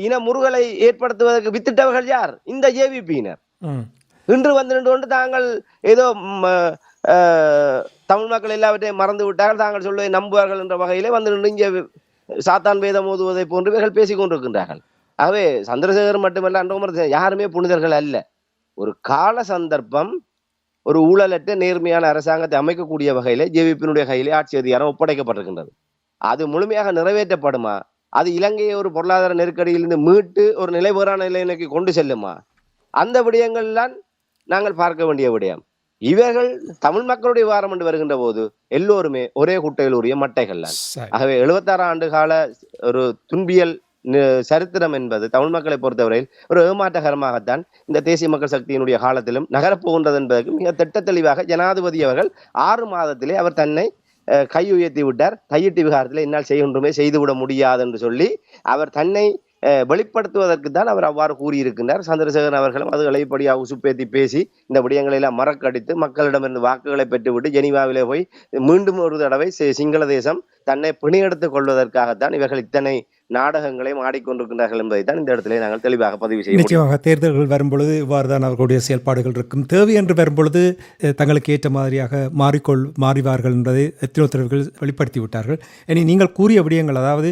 Speaker 2: இன முருகலை ஏற்படுத்துவதற்கு வித்திட்டவர்கள் யார்? இந்த ஜேவிபியினர். இன்று வந்து நின்று கொண்டு தாங்கள் ஏதோ தமிழ் மக்கள் எல்லாவற்றையும் மறந்து விட்டார்கள், தாங்கள் சொல்வதை நம்புவார்கள் என்ற வகையிலே வந்து நின்று இங்கே சாத்தான் வேதம் ஓதுவதை போன்று இவர்கள் பேசிக் கொண்டிருக்கின்றார்கள். ஆகவே சந்திரசேகர் மட்டுமல்ல அன்றோமர் யாருமே புனிதர்கள் அல்ல. ஒரு கால சந்தர்ப்பம் ஒரு ஊழலற்ற நேர்மையான அரசாங்கத்தை அமைக்கக்கூடிய வகையில ஜேவிபியினுடைய கையிலே ஆட்சி அதிகாரம் ஒப்படைக்கப்பட்டிருக்கின்றது. அது முழுமையாக நிறைவேற்றப்படுமா? அது இலங்கையை ஒரு பொருளாதார நெருக்கடியிலிருந்து மீட்டு ஒரு நிலைபெறான நிலைக்கு கொண்டு செல்லுமா? அந்த விடயங்கள்லாம் நாங்கள் பார்க்க வேண்டிய விடயம். இவர்கள் தமிழ் மக்களுடைய வாரம் என்று வருகின்ற போது எல்லோருமே ஒரே குட்டையில் உரிய மட்டைகள் தான். ஆகவே 76 ஆண்டு கால ஒரு துன்பியல் சரித்திரம் என்பது தமிழ் மக்களை பொறுத்தவரையில் ஒரு ஏமாற்றகரமாகத்தான் இந்த தேசிய மக்கள் சக்தியினுடைய காலத்திலும் நகரப்போகின்றது என்பதற்கு மிக திட்ட தெளிவாக ஜனாதிபதி அவர்கள் 6 மாதத்திலே அவர் தன்னை கை உயர்த்தி விட்டார். கையிட்டு விகாரத்திலே என்னால் செய்கின்றமே செய்துவிட முடியாது என்று சொல்லி அவர் தன்னை வெளிப்படுத்துவதற்கு தான் அவர் அவ்வாறு கூறியிருக்கின்றார். சந்திரசேகரன் அவர்களும் அதுகளை இப்படியாக உசுப்பேத்தி பேசி இந்த விடயங்களை எல்லாம் மறக்கடித்து மக்களிடமிருந்து வாக்குகளை பெற்றுவிட்டு ஜெனீவாவிலே போய் மீண்டும் ஒரு தடவை சிங்கள தேசம் தன்னை பிணியெடுத்துக் கொள்வதற்காகத்தான் இவர்கள் இத்தனை நாடகங்களையும் ஆடிக்கொண்டிருக்கின்றார்கள் என்பதை தான் இந்த இடத்திலே நாங்கள் தெளிவாக பதிவு செய்ய முடியும்.
Speaker 1: நிச்சயமாக தேர்தல்கள் வரும்பொழுது இவ்வாறு தான் அவர்களுடைய செயல்பாடுகள் இருக்கும். தேவை என்று வரும்பொழுது தங்களுக்கு ஏற்ற மாதிரியாக மாறிவார்கள் என்பதை எத்தனையோ தலைவர்கள் வெளிப்படுத்தி விட்டார்கள். இனி நீங்கள் கூறிய விடயங்கள், அதாவது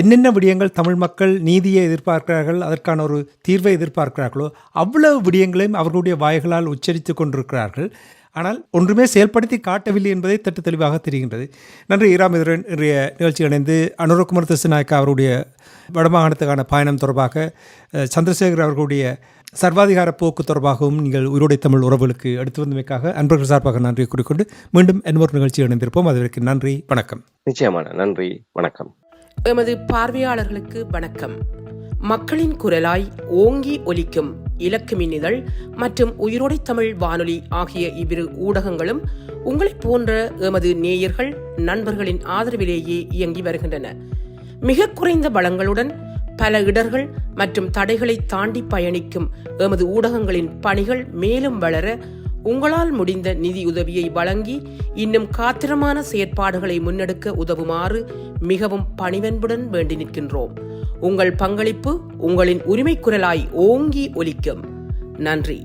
Speaker 1: என்னென்ன விடயங்கள் தமிழ் மக்கள் நீதியை எதிர்பார்க்கிறார்கள், அதற்கான ஒரு தீர்வை எதிர்பார்க்கிறார்களோ அவ்வளவு விடயங்களையும் அவர்களுடைய வாய்களால் உச்சரித்து கொண்டிருக்கிறார்கள். ஆனால் ஒன்றுமே செயல்படுத்தி காட்டவில்லை என்பதை தட்டு தெளிவாக தெரிகின்றது. நன்றி ஈராமிதுரன். இன்றைய நிகழ்ச்சி இணைந்து அனுரகுமார் திசுநாயக்கா அவருடைய வடமாகாணத்துக்கான பயணம் தொடர்பாக, சந்திரசேகர் அவர்களுடைய சர்வாதிகார போக்கு தொடர்பாகவும் நீங்கள் உயிரோடை தமிழ் உறவுகளுக்கு எடுத்து வந்தமைக்காக அன்பர்கள் சார்பாக நன்றியை கூறிக்கொண்டு மீண்டும் இன்னொரு நிகழ்ச்சி இணைந்திருப்போம். அதற்கு நன்றி, வணக்கம்.
Speaker 2: நிச்சயமான நன்றி, வணக்கம்.
Speaker 3: எமது பார்வையாளர்களுக்கு வணக்கம். மக்களின் குரலாய் ஓங்கி ஒலிக்கும் இலக்கு மின்னிதழ் மற்றும் உயிரோடை தமிழ் வானொலி ஆகிய இவ்விரு ஊடகங்களும் உங்களைப் போன்ற எமது நேயர்கள் நண்பர்களின் ஆதரவிலேயே இயங்கி வருகின்றன. மிக குறைந்த வளங்களுடன் பல இடர்கள் மற்றும் தடைகளை தாண்டி பயணிக்கும் எமது ஊடகங்களின் பணிகள் மேலும் வளர உங்களால் முடிந்த நிதியுதவியை வழங்கி இன்னும் காத்திரமான செயற்பாடுகளை முன்னெடுக்க உதவுமாறு மிகவும் பணிவன்புடன் வேண்டி நிற்கின்றோம். உங்கள் பங்களிப்பு உங்களின் உரிமை குரலாய் ஓங்கி ஒலிக்கும். நன்றி.